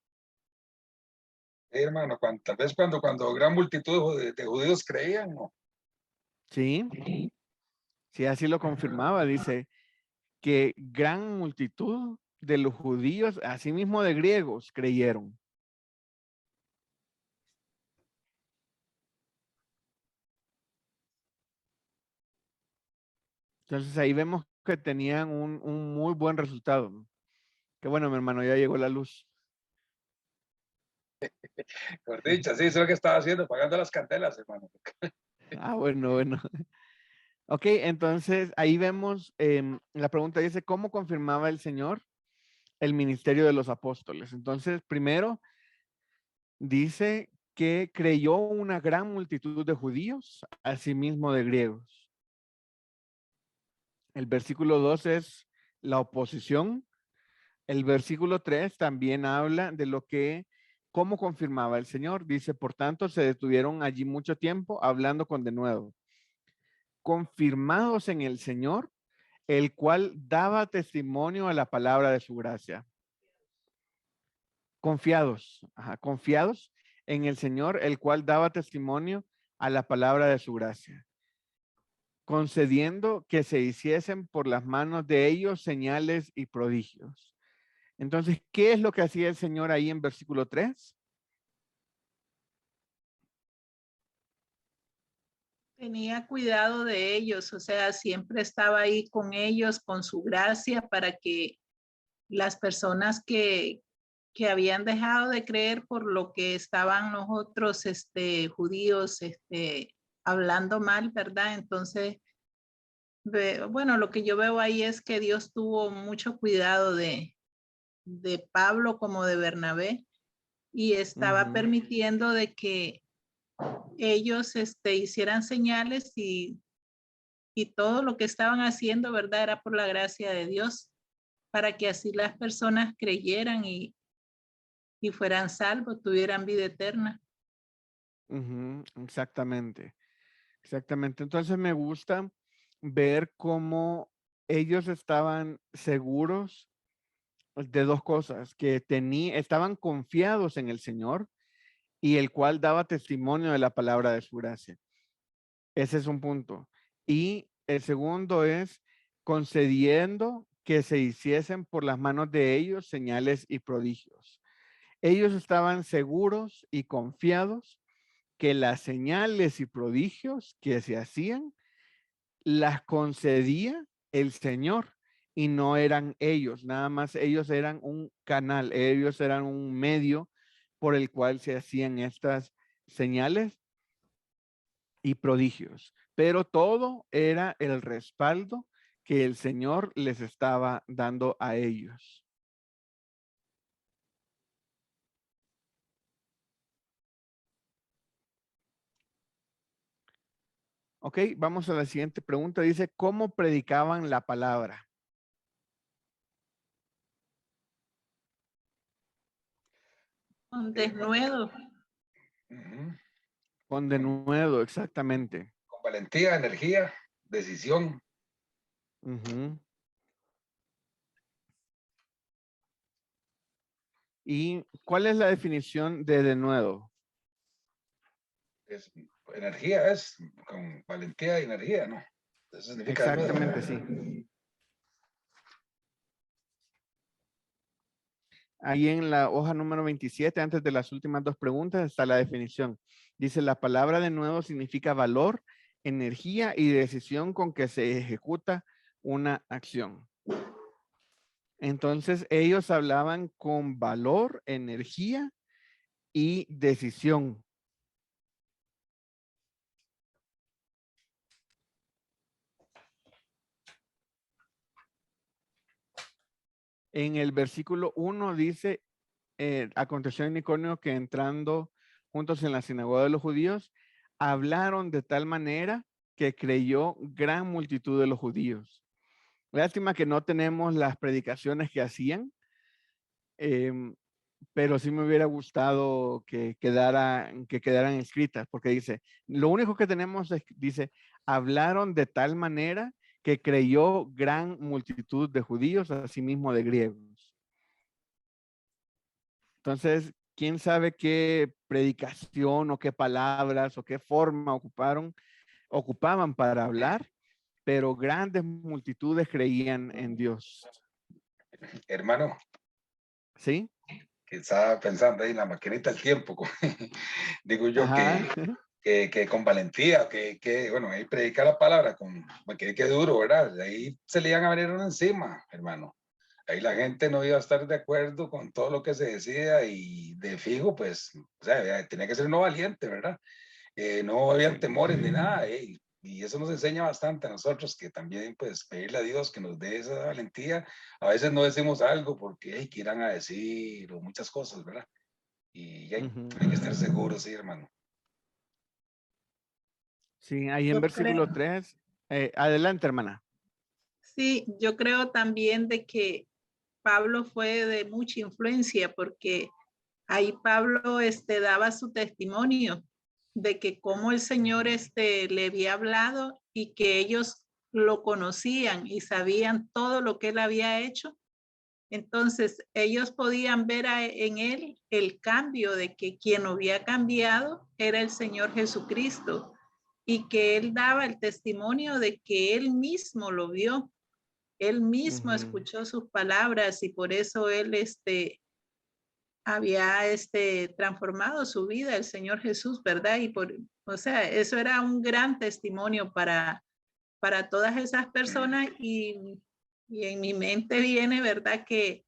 Hermano, tal vez cuando gran multitud de judíos creían, ¿no? Sí, sí, así lo confirmaba. Dice que gran multitud de los judíos, asimismo de griegos, creyeron. Entonces ahí vemos que tenían un muy buen resultado. Qué bueno, mi hermano, ya llegó la luz. Por dicha, sí, eso es lo que estaba haciendo, pagando las candelas, hermano. Bueno, bueno. Ok, entonces ahí vemos, la pregunta dice, ¿cómo confirmaba el Señor el ministerio de los apóstoles? Entonces, primero, dice que creyó una gran multitud de judíos, asimismo de griegos. El versículo 2 es la oposición. El versículo 3 también habla de cómo confirmaba el Señor. Dice, por tanto, se detuvieron allí mucho tiempo hablando con denuedo, confirmados en el Señor, el cual daba testimonio a la palabra de su gracia. Confiados en el Señor, el cual daba testimonio a la palabra de su gracia, concediendo que se hiciesen por las manos de ellos señales y prodigios. Entonces, ¿qué es lo que hacía el Señor ahí en versículo 3? tenía cuidado de ellos, o sea, siempre estaba ahí con ellos, con su gracia, para que las personas que habían dejado de creer por lo que estaban los otros judíos hablando mal, ¿verdad? Entonces, bueno, lo que yo veo ahí es que Dios tuvo mucho cuidado de Pablo como de Bernabé y estaba permitiendo de que ellos hicieran señales y todo lo que estaban haciendo, ¿verdad? Era por la gracia de Dios, para que así las personas creyeran y fueran salvos, tuvieran vida eterna. Exactamente, exactamente. Entonces me gusta ver cómo ellos estaban seguros de dos cosas, que estaban confiados en el Señor y el cual daba testimonio de la palabra de su gracia. Ese es un punto. Y el segundo es concediendo que se hiciesen por las manos de ellos señales y prodigios. Ellos estaban seguros y confiados que las señales y prodigios que se hacían las concedía el Señor y no eran ellos, nada más ellos eran un canal, ellos eran un medio por el cual se hacían estas señales y prodigios, pero todo era el respaldo que el Señor les estaba dando a ellos. Ok, vamos a la siguiente pregunta. Dice, ¿cómo predicaban la palabra? Con denuedo. Con denuedo, exactamente. Con valentía, energía, decisión. ¿Y cuál es la definición de denuedo? Energía es con valentía y energía, ¿no? Eso significa exactamente, sí. Ahí en la hoja número 27, antes de las últimas dos preguntas, está la definición. Dice, la palabra de nuevo significa valor, energía y decisión con que se ejecuta una acción. Entonces, ellos hablaban con valor, energía y decisión. En el versículo 1 dice, aconteció en Iconio que entrando juntos en la sinagoga de los judíos, hablaron de tal manera que creyó gran multitud de los judíos. Lástima que no tenemos las predicaciones que hacían, pero sí me hubiera gustado que quedaran escritas, porque dice, lo único que tenemos es, dice, hablaron de tal manera que creyó gran multitud de judíos, asimismo de griegos. Entonces, quién sabe qué predicación o qué palabras o qué forma ocupaban para hablar, pero grandes multitudes creían en Dios. Hermano. ¿Sí? Que estaba pensando ahí en la maquinita del tiempo. Digo yo que con valentía, que bueno, ahí predicar la palabra, que duro, ¿verdad? Ahí se le iban a venir uno encima, hermano. Ahí la gente no iba a estar de acuerdo con todo lo que se decía y de fijo, pues, o sea, tenía que ser uno valiente, ¿verdad? No habían temores ni nada, y eso nos enseña bastante a nosotros, que también, pues, pedirle a Dios que nos dé esa valentía. A veces no decimos algo porque, ¿qué irán a decir? O muchas cosas, ¿verdad? Y hay que estar seguros, sí, hermano. Sí, ahí en versículo 3. Adelante, hermana. Sí, yo creo también de que Pablo fue de mucha influencia, porque ahí Pablo daba su testimonio de que cómo el Señor le había hablado y que ellos lo conocían y sabían todo lo que él había hecho. Entonces ellos podían ver en él el cambio, de que quien había cambiado era el Señor Jesucristo, y que él daba el testimonio de que él mismo lo vio. Él mismo escuchó sus palabras y por eso él había transformado su vida, el Señor Jesús, ¿verdad? Y O sea, eso era un gran testimonio para todas esas personas y en mi mente viene, ¿verdad? Que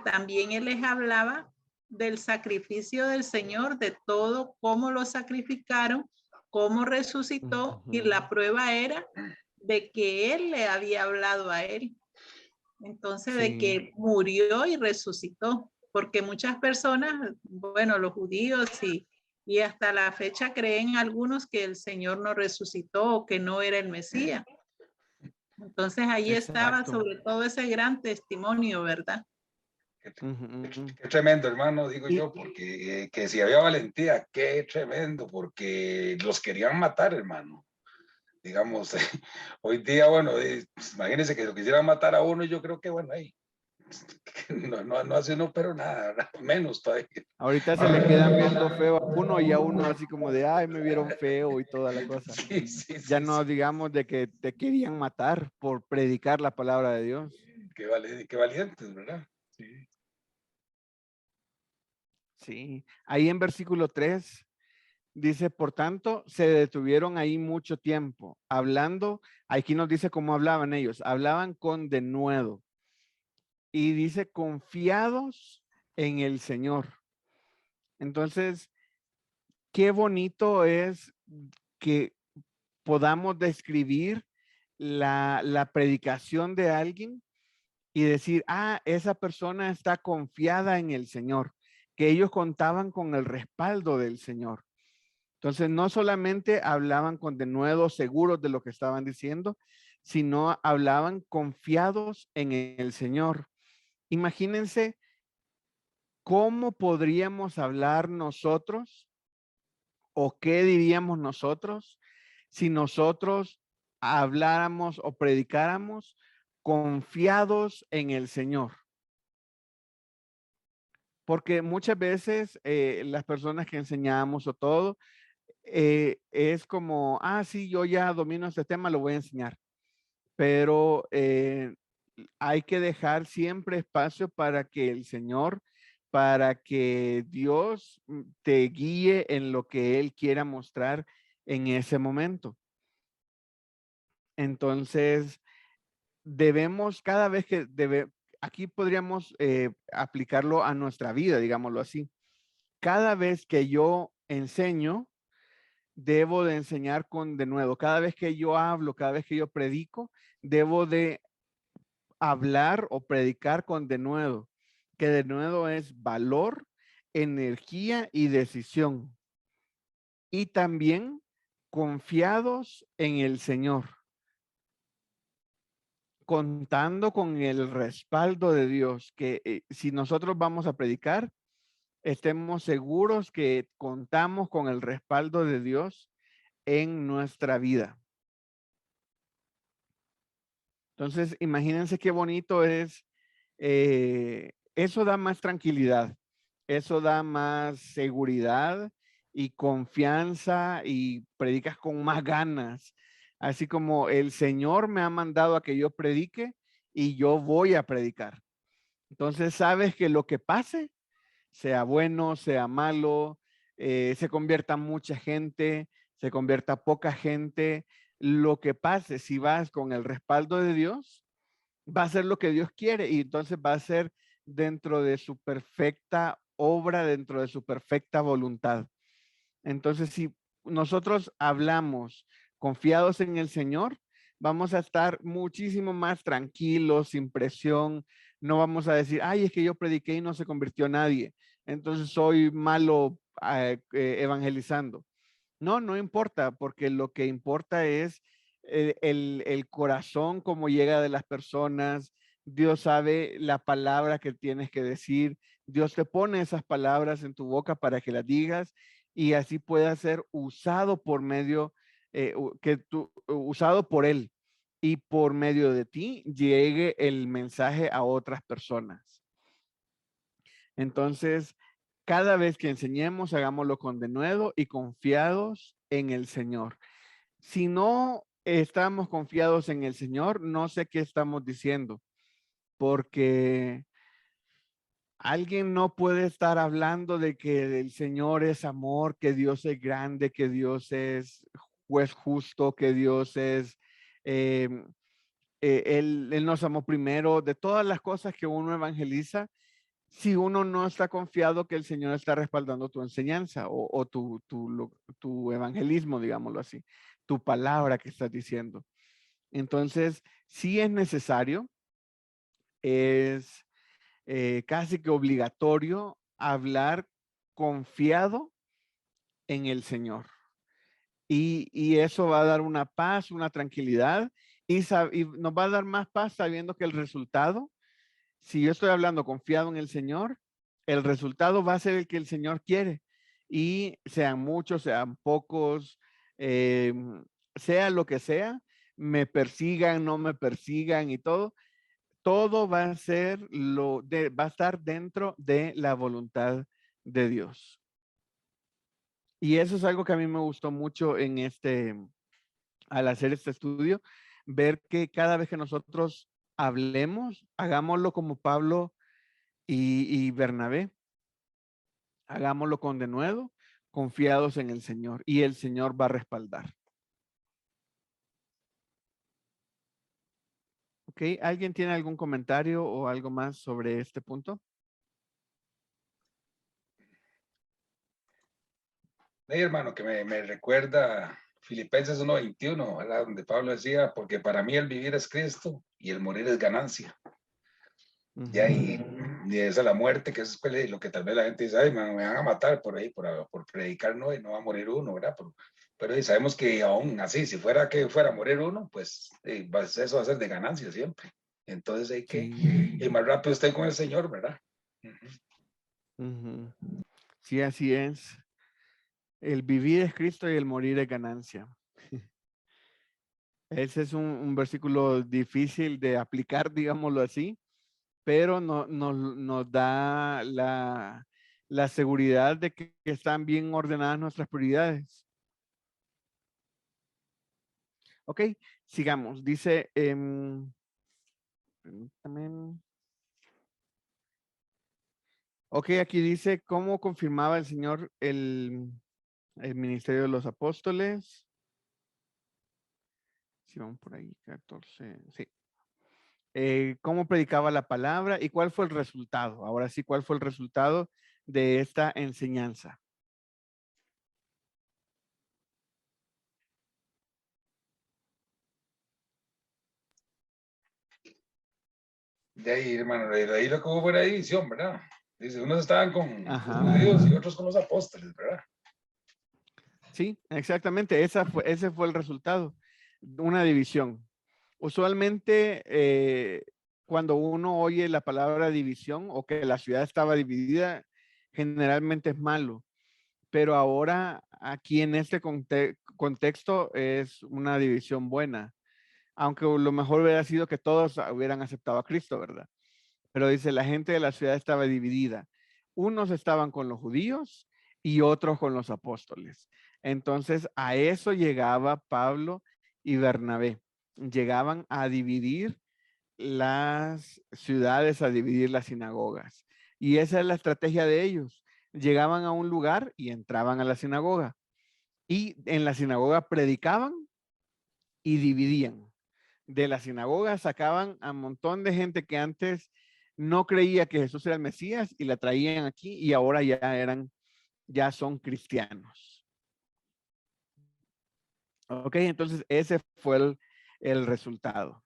también él les hablaba del sacrificio del Señor, de todo, cómo lo sacrificaron, cómo resucitó, y la prueba era de que él le había hablado a él. Entonces, de que murió y resucitó, porque muchas personas, bueno, los judíos y hasta la fecha creen algunos que el Señor no resucitó o que no era el Mesías. Entonces ahí estaba sobre todo ese gran testimonio, ¿verdad? Qué tremendo, hermano, digo yo, porque que si había valentía, qué tremendo, porque los querían matar, hermano. Digamos, hoy día, bueno, pues, imagínense que lo quisieran matar a uno, yo creo que, bueno, ahí no hace uno, pero nada, ¿verdad? Menos todavía. Ahorita se le quedan viendo feo a uno y a uno así como de, ay, me vieron feo y toda la cosa. Sí, sí, Ya sí, no sí. digamos de que te querían matar por predicar la palabra de Dios. Qué valientes, ¿verdad? Sí. Sí, ahí en versículo 3 dice, por tanto, se detuvieron ahí mucho tiempo, hablando, aquí nos dice cómo hablaban ellos, hablaban con denuedo. Y dice, confiados en el Señor. Entonces, qué bonito es que podamos describir la predicación de alguien y decir, esa persona está confiada en el Señor, que ellos contaban con el respaldo del Señor. Entonces, no solamente hablaban con denuedo, seguros de lo que estaban diciendo, sino hablaban confiados en el Señor. Imagínense cómo podríamos hablar nosotros o qué diríamos nosotros si nosotros habláramos o predicáramos confiados en el Señor. Porque muchas veces las personas que enseñamos o todo, es como, sí, yo ya domino este tema, lo voy a enseñar. Pero hay que dejar siempre espacio para que el Señor, para que Dios te guíe en lo que Él quiera mostrar en ese momento. Entonces, debemos cada vez que aquí podríamos aplicarlo a nuestra vida, digámoslo así. Cada vez que yo enseño, debo de enseñar con denuedo. Cada vez que yo hablo, cada vez que yo predico, debo de hablar o predicar con denuedo, que denuedo es valor, energía y decisión. Y también confiados en el Señor, contando con el respaldo de Dios, que si nosotros vamos a predicar, estemos seguros que contamos con el respaldo de Dios en nuestra vida. Entonces, imagínense qué bonito es. Eso da más tranquilidad, eso da más seguridad y confianza y predicas con más ganas. Así como el Señor me ha mandado a que yo predique y yo voy a predicar. Entonces, sabes que lo que pase, sea bueno, sea malo, se convierta mucha gente, se convierta poca gente, lo que pase, si vas con el respaldo de Dios, va a ser lo que Dios quiere y entonces va a ser dentro de su perfecta obra, dentro de su perfecta voluntad. Entonces, si nosotros hablamos confiados en el Señor, vamos a estar muchísimo más tranquilos, sin presión. No vamos a decir, ay, es que yo prediqué y no se convirtió nadie, entonces soy malo evangelizando. No, no importa, porque lo que importa es el corazón, cómo llega de las personas. Dios sabe la palabra que tienes que decir. Dios te pone esas palabras en tu boca para que las digas y así pueda ser usado por medio, usado por Él y por medio de ti llegue el mensaje a otras personas. Entonces, cada vez que enseñemos, hagámoslo con denuedo y confiados en el Señor. Si no estamos confiados en el Señor, no sé qué estamos diciendo, porque Alguien no puede estar hablando de que el Señor es amor, que Dios es grande, que Dios es juez justo, que Dios es, él nos amó primero, de todas las cosas que uno evangeliza, si uno no está confiado que el Señor está respaldando tu enseñanza o tu evangelismo, digámoslo así, tu palabra que estás diciendo. Entonces, sí es necesario, es casi que obligatorio hablar confiado en el Señor. Y eso va a dar una paz, una tranquilidad y nos va a dar más paz sabiendo que el resultado, si yo estoy hablando confiado en el Señor, el resultado va a ser el que el Señor quiere. Y sean muchos, sean pocos, sea lo que sea, me persigan, no me persigan y todo va a ser va a estar dentro de la voluntad de Dios. Y eso es algo que a mí me gustó mucho al hacer este estudio, ver que cada vez que nosotros hablemos, hagámoslo como Pablo y Bernabé, hagámoslo con denuedo, confiados en el Señor, y el Señor va a respaldar. ¿Ok? ¿Alguien tiene algún comentario o algo más sobre este punto? Hey, hermano, que me recuerda Filipenses 1:21, ¿verdad? Donde Pablo decía, porque para mí el vivir es Cristo y el morir es ganancia. Y ahí, y esa es la muerte, que es lo que tal vez la gente dice, ay, me van a matar por ahí, por predicar, no, y no va a morir uno, ¿verdad? Pero sabemos que aún así, si fuera que fuera a morir uno, pues eso va a ser de ganancia siempre. Entonces hay que ir más rápido usted con el Señor, ¿verdad? Sí, así es. El vivir es Cristo y el morir es ganancia. Ese es un versículo difícil de aplicar, digámoslo así, pero nos da la seguridad de que están bien ordenadas nuestras prioridades. Ok, sigamos. Dice, permítame. Ok, aquí dice cómo confirmaba el Señor el ministerio de los apóstoles. Si vamos por ahí, 14, sí. Cómo predicaba la palabra y cuál fue el resultado. Ahora sí, ¿cuál fue el resultado de esta enseñanza? De ahí, hermano, de ahí lo que hubo era división, ¿verdad? Dice, unos estaban con los Ajá. judíos y otros con los apóstoles, ¿verdad? Sí, exactamente. Ese fue el resultado. Una división. Usualmente, cuando uno oye la palabra división o que la ciudad estaba dividida, generalmente es malo. Pero ahora, aquí en este contexto, es una división buena. Aunque lo mejor hubiera sido que todos hubieran aceptado a Cristo, ¿verdad? Pero dice, la gente de la ciudad estaba dividida. Unos estaban con los judíos y otros con los apóstoles. Entonces, a eso llegaba Pablo y Bernabé. Llegaban a dividir las ciudades, a dividir las sinagogas. Y esa es la estrategia de ellos. Llegaban a un lugar y entraban a la sinagoga. Y en la sinagoga predicaban y dividían. De la sinagoga sacaban a un montón de gente que antes no creía que Jesús era el Mesías y la traían aquí y ahora ya son cristianos. Ok, entonces ese fue el resultado.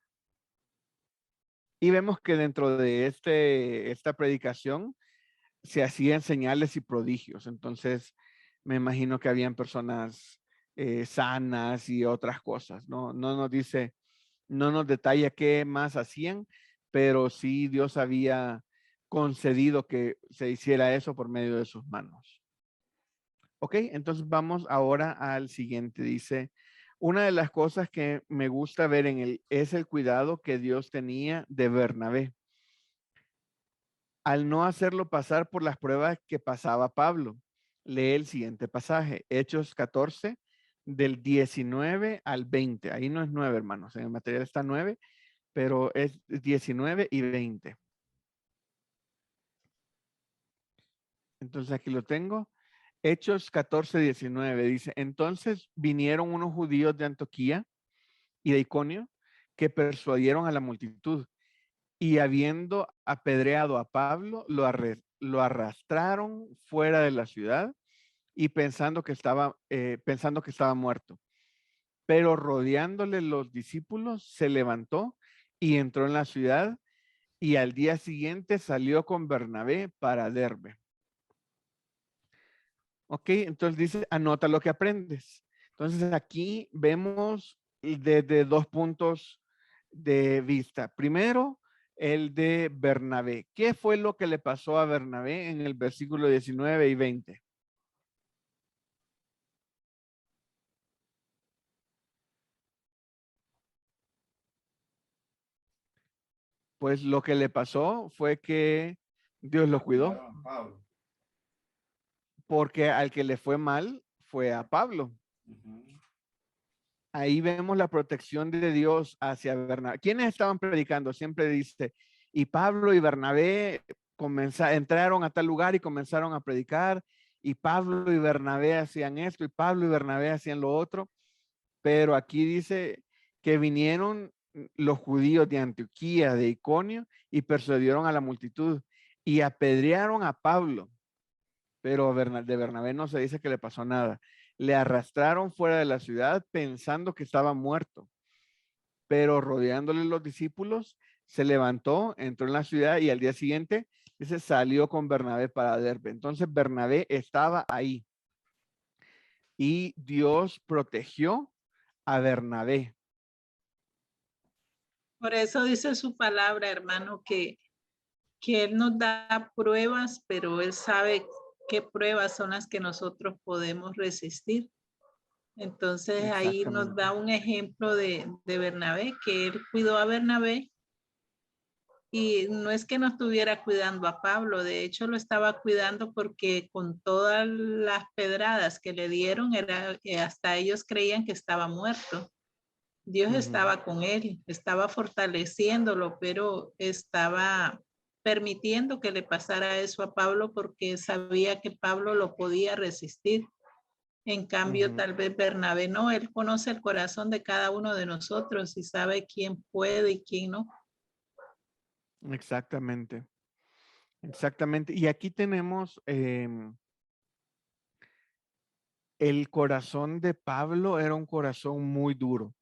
Y vemos que dentro de esta predicación se hacían señales y prodigios. Entonces me imagino que habían personas sanas y otras cosas. No nos dice, no nos detalla qué más hacían, pero sí Dios había concedido que se hiciera eso por medio de sus manos. Ok, entonces vamos ahora al siguiente. Dice, una de las cosas que me gusta ver es el cuidado que Dios tenía de Bernabé, al no hacerlo pasar por las pruebas que pasaba Pablo. Lee el siguiente pasaje, Hechos 14, del 19 al 20. Ahí no es 9, hermanos, en el material está 9, pero es 19 y 20. Entonces aquí lo tengo. Hechos 14:19 dice, entonces vinieron unos judíos de Antioquía y de Iconio que persuadieron a la multitud y habiendo apedreado a Pablo, lo arrastraron fuera de la ciudad y pensando que estaba muerto. Pero rodeándole los discípulos, se levantó y entró en la ciudad y al día siguiente salió con Bernabé para Derbe. Ok, entonces dice, anota lo que aprendes. Entonces aquí vemos desde dos puntos de vista. Primero, el de Bernabé. ¿Qué fue lo que le pasó a Bernabé en el versículo 19 y 20? Pues lo que le pasó fue que Dios lo cuidó, porque al que le fue mal fue a Pablo. Ahí vemos la protección de Dios hacia Bernabé. ¿Quiénes estaban predicando? Siempre dice, y Pablo y Bernabé entraron a tal lugar y comenzaron a predicar, y Pablo y Bernabé hacían esto, y Pablo y Bernabé hacían lo otro, pero aquí dice que vinieron los judíos de Antioquía, de Iconio, y persuadieron a la multitud, y apedrearon a Pablo, pero de Bernabé no se dice que le pasó nada. Le arrastraron fuera de la ciudad pensando que estaba muerto, pero rodeándole los discípulos, se levantó, entró en la ciudad y al día siguiente dice, salió con Bernabé para Derbe. Entonces Bernabé estaba ahí y Dios protegió a Bernabé. Por eso dice su palabra, hermano, que Él nos da pruebas, pero Él sabe qué pruebas son las que nosotros podemos resistir. Entonces ahí nos da un ejemplo de Bernabé, que Él cuidó a Bernabé y no es que no estuviera cuidando a Pablo, de hecho lo estaba cuidando porque con todas las pedradas que le dieron, hasta ellos creían que estaba muerto. Dios estaba con él, estaba fortaleciéndolo, pero estaba permitiendo que le pasara eso a Pablo porque sabía que Pablo lo podía resistir. En cambio, tal vez Bernabé no, él conoce el corazón de cada uno de nosotros y sabe quién puede y quién no. Exactamente. Exactamente. Y aquí tenemos el corazón de Pablo era un corazón muy duro,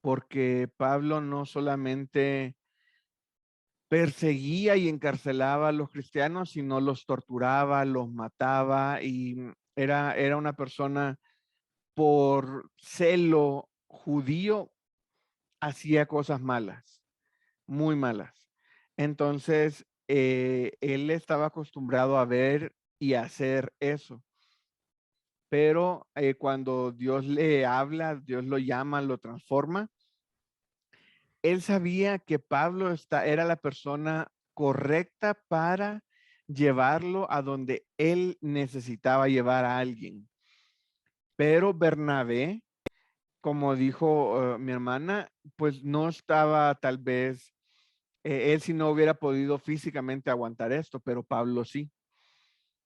porque Pablo no solamente perseguía y encarcelaba a los cristianos, sino los torturaba, los mataba y era una persona por celo judío, hacía cosas malas, muy malas. Entonces, él estaba acostumbrado a ver y hacer eso. Pero cuando Dios le habla, Dios lo llama, lo transforma, él sabía que Pablo era la persona correcta para llevarlo a donde él necesitaba llevar a alguien. Pero Bernabé, como dijo mi hermana, pues no estaba tal vez, él si no hubiera podido físicamente aguantar esto, pero Pablo sí.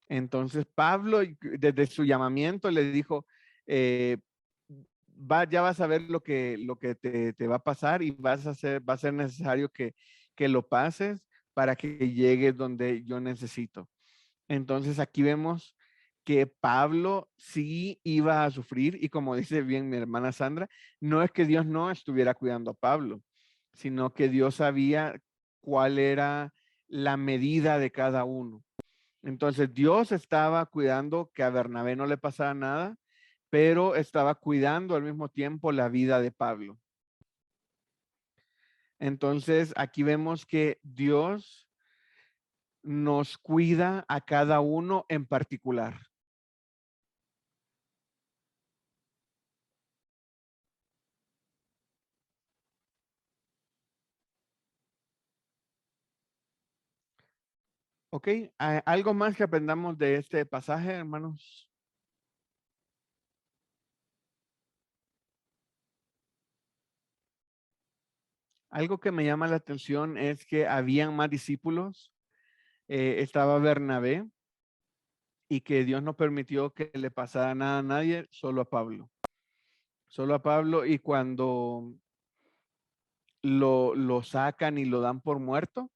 Entonces Pablo, desde su llamamiento, le dijo, ya vas a ver lo que te va a pasar y va a ser necesario que lo pases para que llegues donde yo necesito. Entonces aquí vemos que Pablo sí iba a sufrir y como dice bien mi hermana Sandra, no es que Dios no estuviera cuidando a Pablo, sino que Dios sabía cuál era la medida de cada uno. Entonces Dios estaba cuidando que a Bernabé no le pasara nada, pero estaba cuidando al mismo tiempo la vida de Pablo. Entonces aquí vemos que Dios nos cuida a cada uno en particular. Ok, ¿algo más que aprendamos de este pasaje, hermanos? Algo que me llama la atención es que habían más discípulos. Estaba Bernabé y que Dios no permitió que le pasara nada a nadie, solo a Pablo. Solo a Pablo, y cuando lo sacan y lo dan por muerto,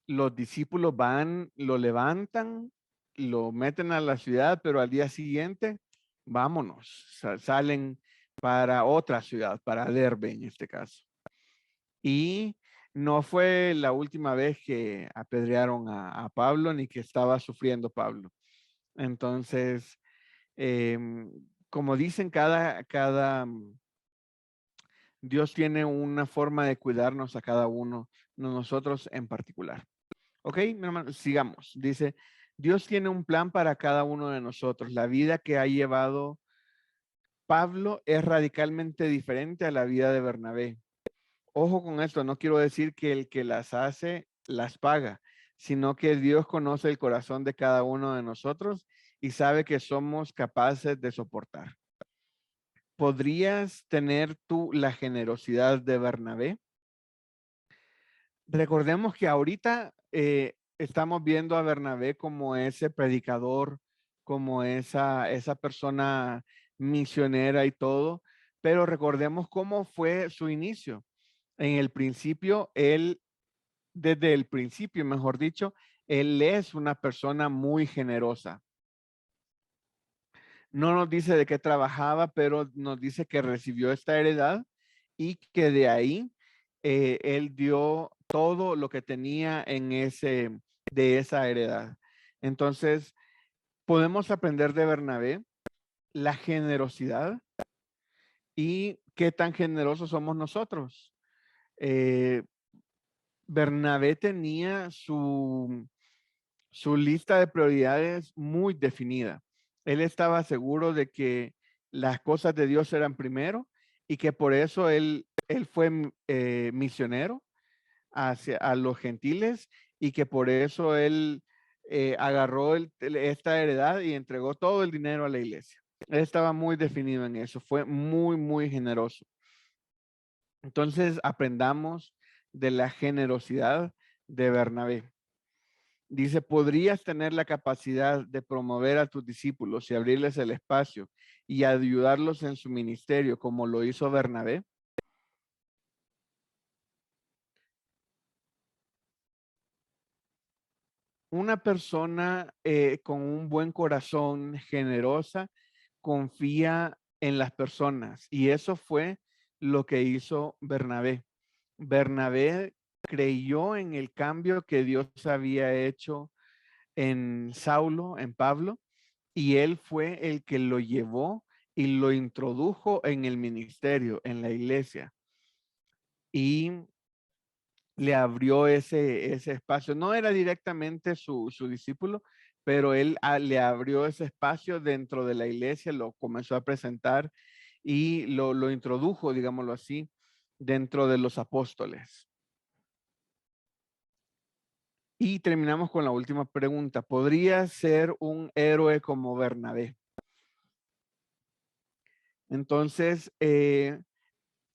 los discípulos van, lo levantan, lo meten a la ciudad, pero al día siguiente, vámonos, salen para otra ciudad, para Derbe en este caso. Y no fue la última vez que apedrearon a Pablo ni que estaba sufriendo Pablo. Entonces, como dicen, Dios tiene una forma de cuidarnos a cada uno, no nosotros en particular. Ok, mi hermano, sigamos. Dice, Dios tiene un plan para cada uno de nosotros. La vida que ha llevado Pablo es radicalmente diferente a la vida de Bernabé. Ojo con esto, no quiero decir que el que las hace las paga, sino que Dios conoce el corazón de cada uno de nosotros y sabe que somos capaces de soportar. ¿Podrías tener tú la generosidad de Bernabé? Recordemos que ahorita estamos viendo a Bernabé como ese predicador, como esa persona misionera y todo, pero recordemos cómo fue su inicio. En el principio, desde el principio, mejor dicho, él es una persona muy generosa. No nos dice de qué trabajaba, pero nos dice que recibió esta heredad y que de ahí él dio todo lo que tenía de esa heredad. Entonces, podemos aprender de Bernabé la generosidad y qué tan generosos somos nosotros. Bernabé tenía su lista de prioridades muy definida. Él estaba seguro de que las cosas de Dios eran primero y que por eso él fue misionero a los gentiles y que por eso él agarró esta heredad y entregó todo el dinero a la iglesia. Él estaba muy definido en eso, fue muy, muy generoso. Entonces aprendamos de la generosidad de Bernabé. Dice, ¿podrías tener la capacidad de promover a tus discípulos y abrirles el espacio y ayudarlos en su ministerio como lo hizo Bernabé? Una persona con un buen corazón, generosa, confía en las personas, y eso fue lo que hizo Bernabé. Bernabé creyó en el cambio que Dios había hecho en Saulo, en Pablo, y él fue el que lo llevó y lo introdujo en el ministerio, en la iglesia, y le abrió ese espacio. No era directamente su discípulo, pero él le abrió ese espacio dentro de la iglesia, lo comenzó a presentar y lo introdujo, digámoslo así, dentro de los apóstoles. Y terminamos con la última pregunta. ¿Podría ser un héroe como Bernabé? Entonces, de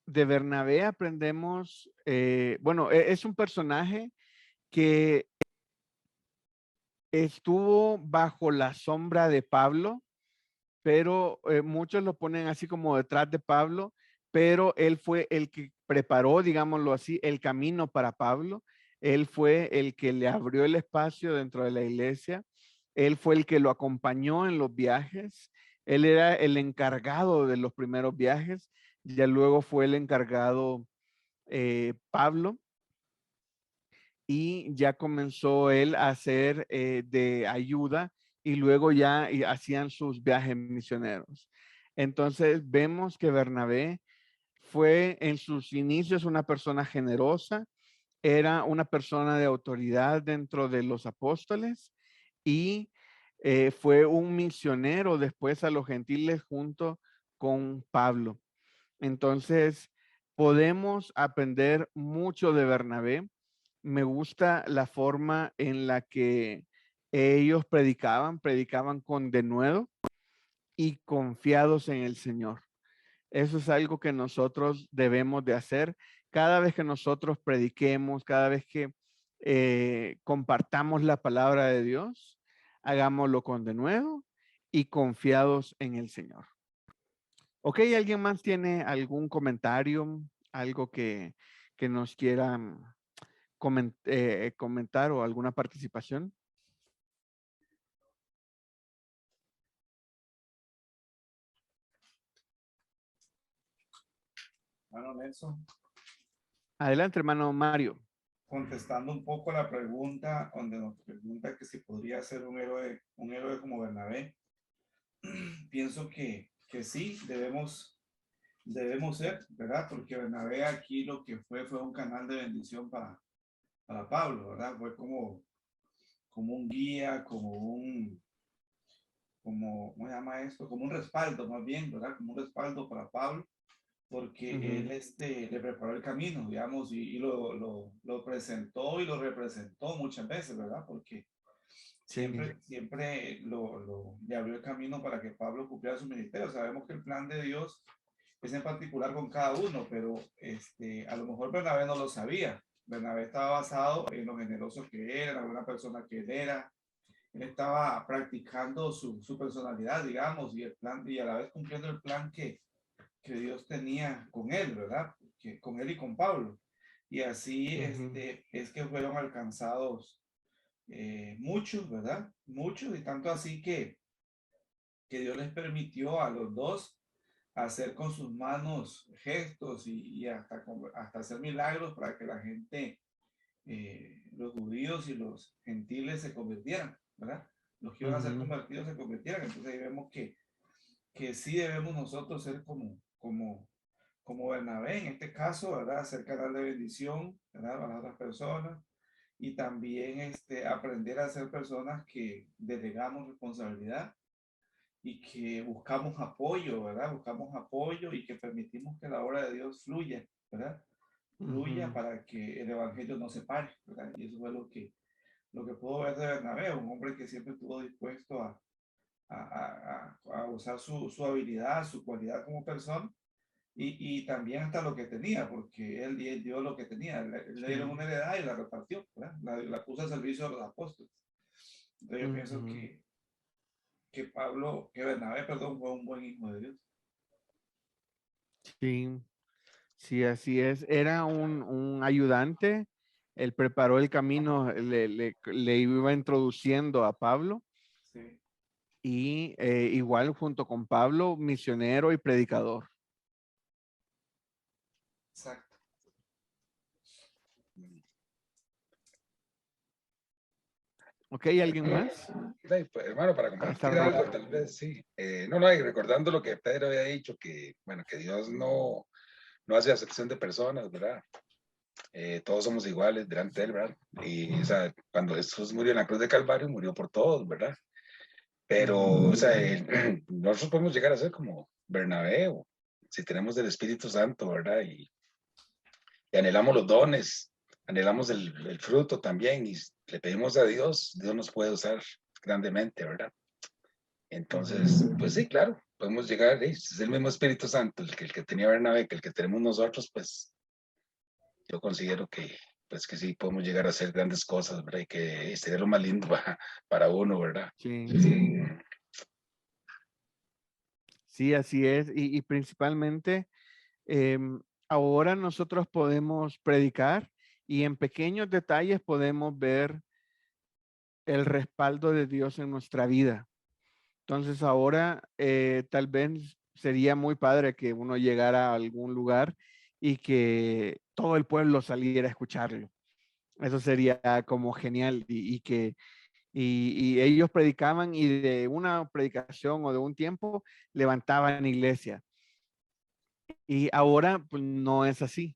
Bernabé aprendemos, bueno, es un personaje que estuvo bajo la sombra de Pablo, pero muchos lo ponen así como detrás de Pablo, pero él fue el que preparó, digámoslo así, el camino para Pablo. Él fue el que le abrió el espacio dentro de la iglesia. Él fue el que lo acompañó en los viajes. Él era el encargado de los primeros viajes. Ya luego fue el encargado Pablo. Y ya comenzó él a hacer de ayuda y luego ya hacían sus viajes misioneros. Entonces vemos que Bernabé fue en sus inicios una persona generosa, era una persona de autoridad dentro de los apóstoles y fue un misionero después a los gentiles junto con Pablo. Entonces podemos aprender mucho de Bernabé. Me gusta la forma en la que ellos predicaban con denuedo y confiados en el Señor. Eso es algo que nosotros debemos de hacer cada vez que nosotros prediquemos, cada vez que compartamos la palabra de Dios. hagámoslo con denuedo y confiados en el Señor. Ok, ¿alguien más tiene algún comentario, algo que nos quiera comentar o alguna participación? Hermano Nelson, Adelante, hermano Mario. contestando un poco la pregunta, donde nos pregunta que si podría ser un héroe como Bernabé, pienso que sí, debemos ser, ¿verdad? Porque Bernabé aquí lo que fue un canal de bendición para Pablo, ¿verdad? Fue como un guía, ¿cómo se llama esto? Como un respaldo más bien, ¿verdad? Como un respaldo para Pablo, porque él le preparó el camino, digamos, y lo presentó y lo representó muchas veces, ¿verdad? Porque siempre le abrió el camino para que Pablo cumpliera su ministerio. Sabemos que el plan de Dios es en particular con cada uno, pero a lo mejor Bernabé no lo sabía. Bernabé estaba basado en lo generoso que era, en la buena persona que él era. Él estaba practicando su personalidad, digamos, y el plan, y a la vez cumpliendo el plan que Dios tenía con él, ¿verdad? Con él y con Pablo. Y así es que fueron alcanzados muchos, ¿verdad? Muchos, y tanto así que Dios les permitió a los dos hacer con sus manos gestos y hasta hacer milagros para que la gente, los judíos y los gentiles se convirtieran, ¿verdad? Los que iban a ser convertidos se convirtieran. Entonces ahí vemos que sí debemos nosotros ser como Bernabé, en este caso, ¿verdad? Ser canal de bendición, ¿verdad? Para otras personas, y también aprender a ser personas que delegamos responsabilidad y que buscamos apoyo, ¿verdad? Buscamos apoyo y que permitimos que la obra de Dios fluya, ¿verdad? Fluya para que el evangelio no se pare, ¿verdad? Y eso fue lo que puedo ver de Bernabé, un hombre que siempre estuvo dispuesto a usar su habilidad, su cualidad como persona, y también hasta lo que tenía, porque él dio lo que tenía, le dieron una heredad y la repartió, ¿verdad? La puso al servicio de los apóstoles. Entonces yo pienso que Bernabé, perdón, fue un buen hijo de Dios. Sí, así es. Era un ayudante. Él preparó el camino, le iba introduciendo a Pablo. Sí. Y igual junto con Pablo, misionero y predicador. Exacto. Ok, ¿alguien más? Sí, pues, hermano, para compartir algo, tal vez sí. No, y recordando lo que Pedro había dicho, que, bueno, que Dios no hace acepción de personas, ¿verdad? Todos somos iguales delante de él, ¿verdad? Y, o sea, cuando Jesús murió en la cruz de Calvario, murió por todos, ¿verdad? Pero, o sea, nosotros podemos llegar a ser como Bernabé, o si tenemos el Espíritu Santo, ¿verdad? Y anhelamos los dones, anhelamos el fruto también, y le pedimos a Dios, Dios nos puede usar grandemente, ¿verdad? Entonces, pues sí, claro, podemos llegar, es el mismo Espíritu Santo, el que tenía Bernabé, que el que tenemos nosotros, pues yo considero que, pues que sí, podemos llegar a hacer grandes cosas, ¿verdad? Y que sería lo más lindo para uno, ¿verdad? Sí, así es. Y principalmente, ahora nosotros podemos predicar y en pequeños detalles podemos ver el respaldo de Dios en nuestra vida. Entonces ahora tal vez sería muy padre que uno llegara a algún lugar y que todo el pueblo saliera a escucharlo. Eso sería como genial y ellos predicaban y de una predicación o de un tiempo levantaban iglesia. Y ahora pues, no es así.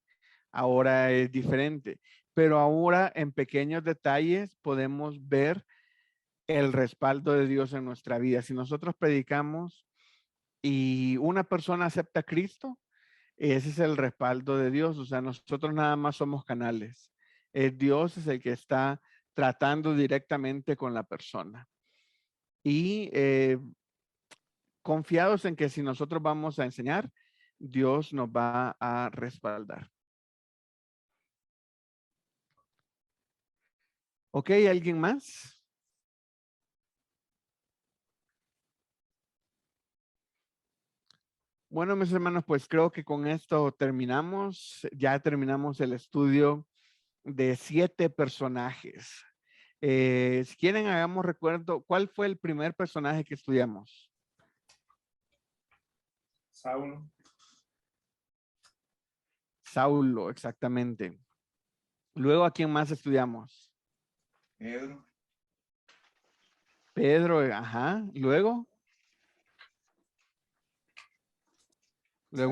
Ahora es diferente. Pero ahora en pequeños detalles podemos ver el respaldo de Dios en nuestra vida. Si nosotros predicamos y una persona acepta a Cristo, ese es el respaldo de Dios. O sea, nosotros nada más somos canales. Dios es el que está tratando directamente con la persona. Y confiados en que si nosotros vamos a enseñar, Dios nos va a respaldar. Ok, ¿alguien más? Bueno, mis hermanos, pues creo que con esto terminamos. Ya terminamos el estudio de 7 personajes. Si quieren, hagamos recuerdo. ¿Cuál fue el primer personaje que estudiamos? Saulo. Saulo, exactamente. Luego, ¿a quién más estudiamos? Pedro. Pedro, ajá. Luego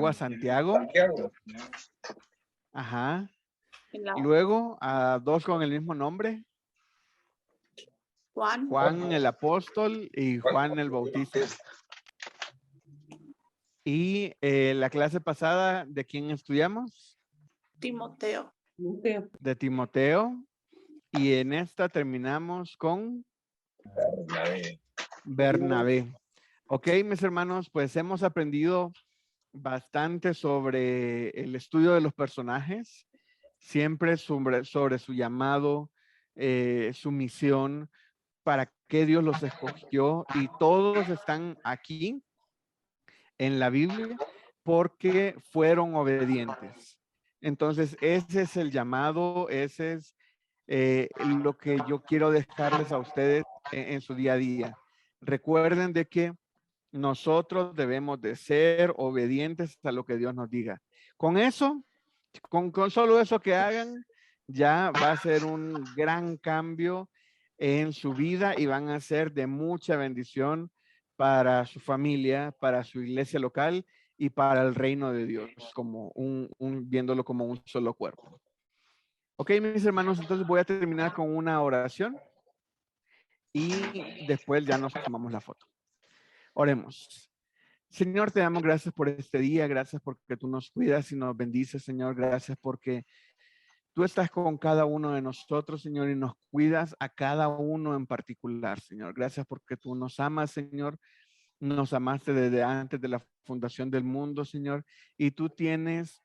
a Santiago. Santiago. Ajá. En la Luego a 2 con el mismo nombre. Juan, Juan el apóstol y Juan el bautista. Y la clase pasada, ¿de quién estudiamos? Timoteo, De Timoteo. Y en esta terminamos con Bernabé. Ok, mis hermanos, pues hemos aprendido bastante sobre el estudio de los personajes, siempre sobre su llamado, su misión, para qué Dios los escogió, y todos están aquí en la Biblia porque fueron obedientes. Entonces, ese es el llamado, ese es lo que yo quiero dejarles a ustedes en su día a día. Recuerden de que nosotros debemos de ser obedientes a lo que Dios nos diga. Con eso, con solo eso que hagan, ya va a ser un gran cambio en su vida y van a ser de mucha bendición para su familia, para su iglesia local y para el reino de Dios, como viéndolo como un solo cuerpo. Ok, mis hermanos, entonces voy a terminar con una oración y después ya nos tomamos la foto. Oremos. Señor, te damos gracias por este día, gracias porque tú nos cuidas y nos bendices, Señor, gracias porque tú estás con cada uno de nosotros, Señor, y nos cuidas a cada uno en particular, Señor. Gracias porque tú nos amas, Señor, nos amaste desde antes de la fundación del mundo, Señor, y tú tienes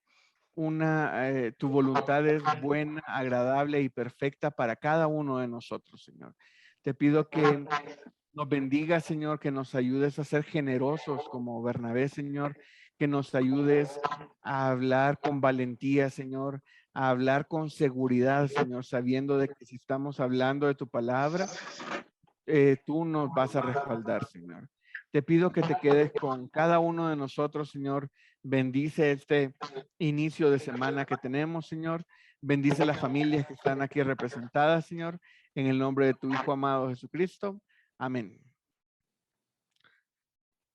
tu voluntad es buena, agradable y perfecta para cada uno de nosotros, Señor. Te pido que nos bendiga, Señor, que nos ayudes a ser generosos como Bernabé, Señor, que nos ayudes a hablar con valentía, Señor, a hablar con seguridad, Señor, sabiendo de que si estamos hablando de tu palabra, tú nos vas a respaldar, Señor. Te pido que te quedes con cada uno de nosotros, Señor. Bendice este inicio de semana que tenemos, Señor. Bendice las familias que están aquí representadas, Señor. En el nombre de tu Hijo amado Jesucristo. Amén.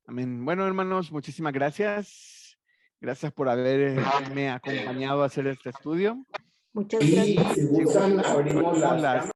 Amén. Bueno, hermanos, muchísimas gracias. Gracias por haberme acompañado a hacer este estudio. Muchas gracias. Si gustan, abrimos las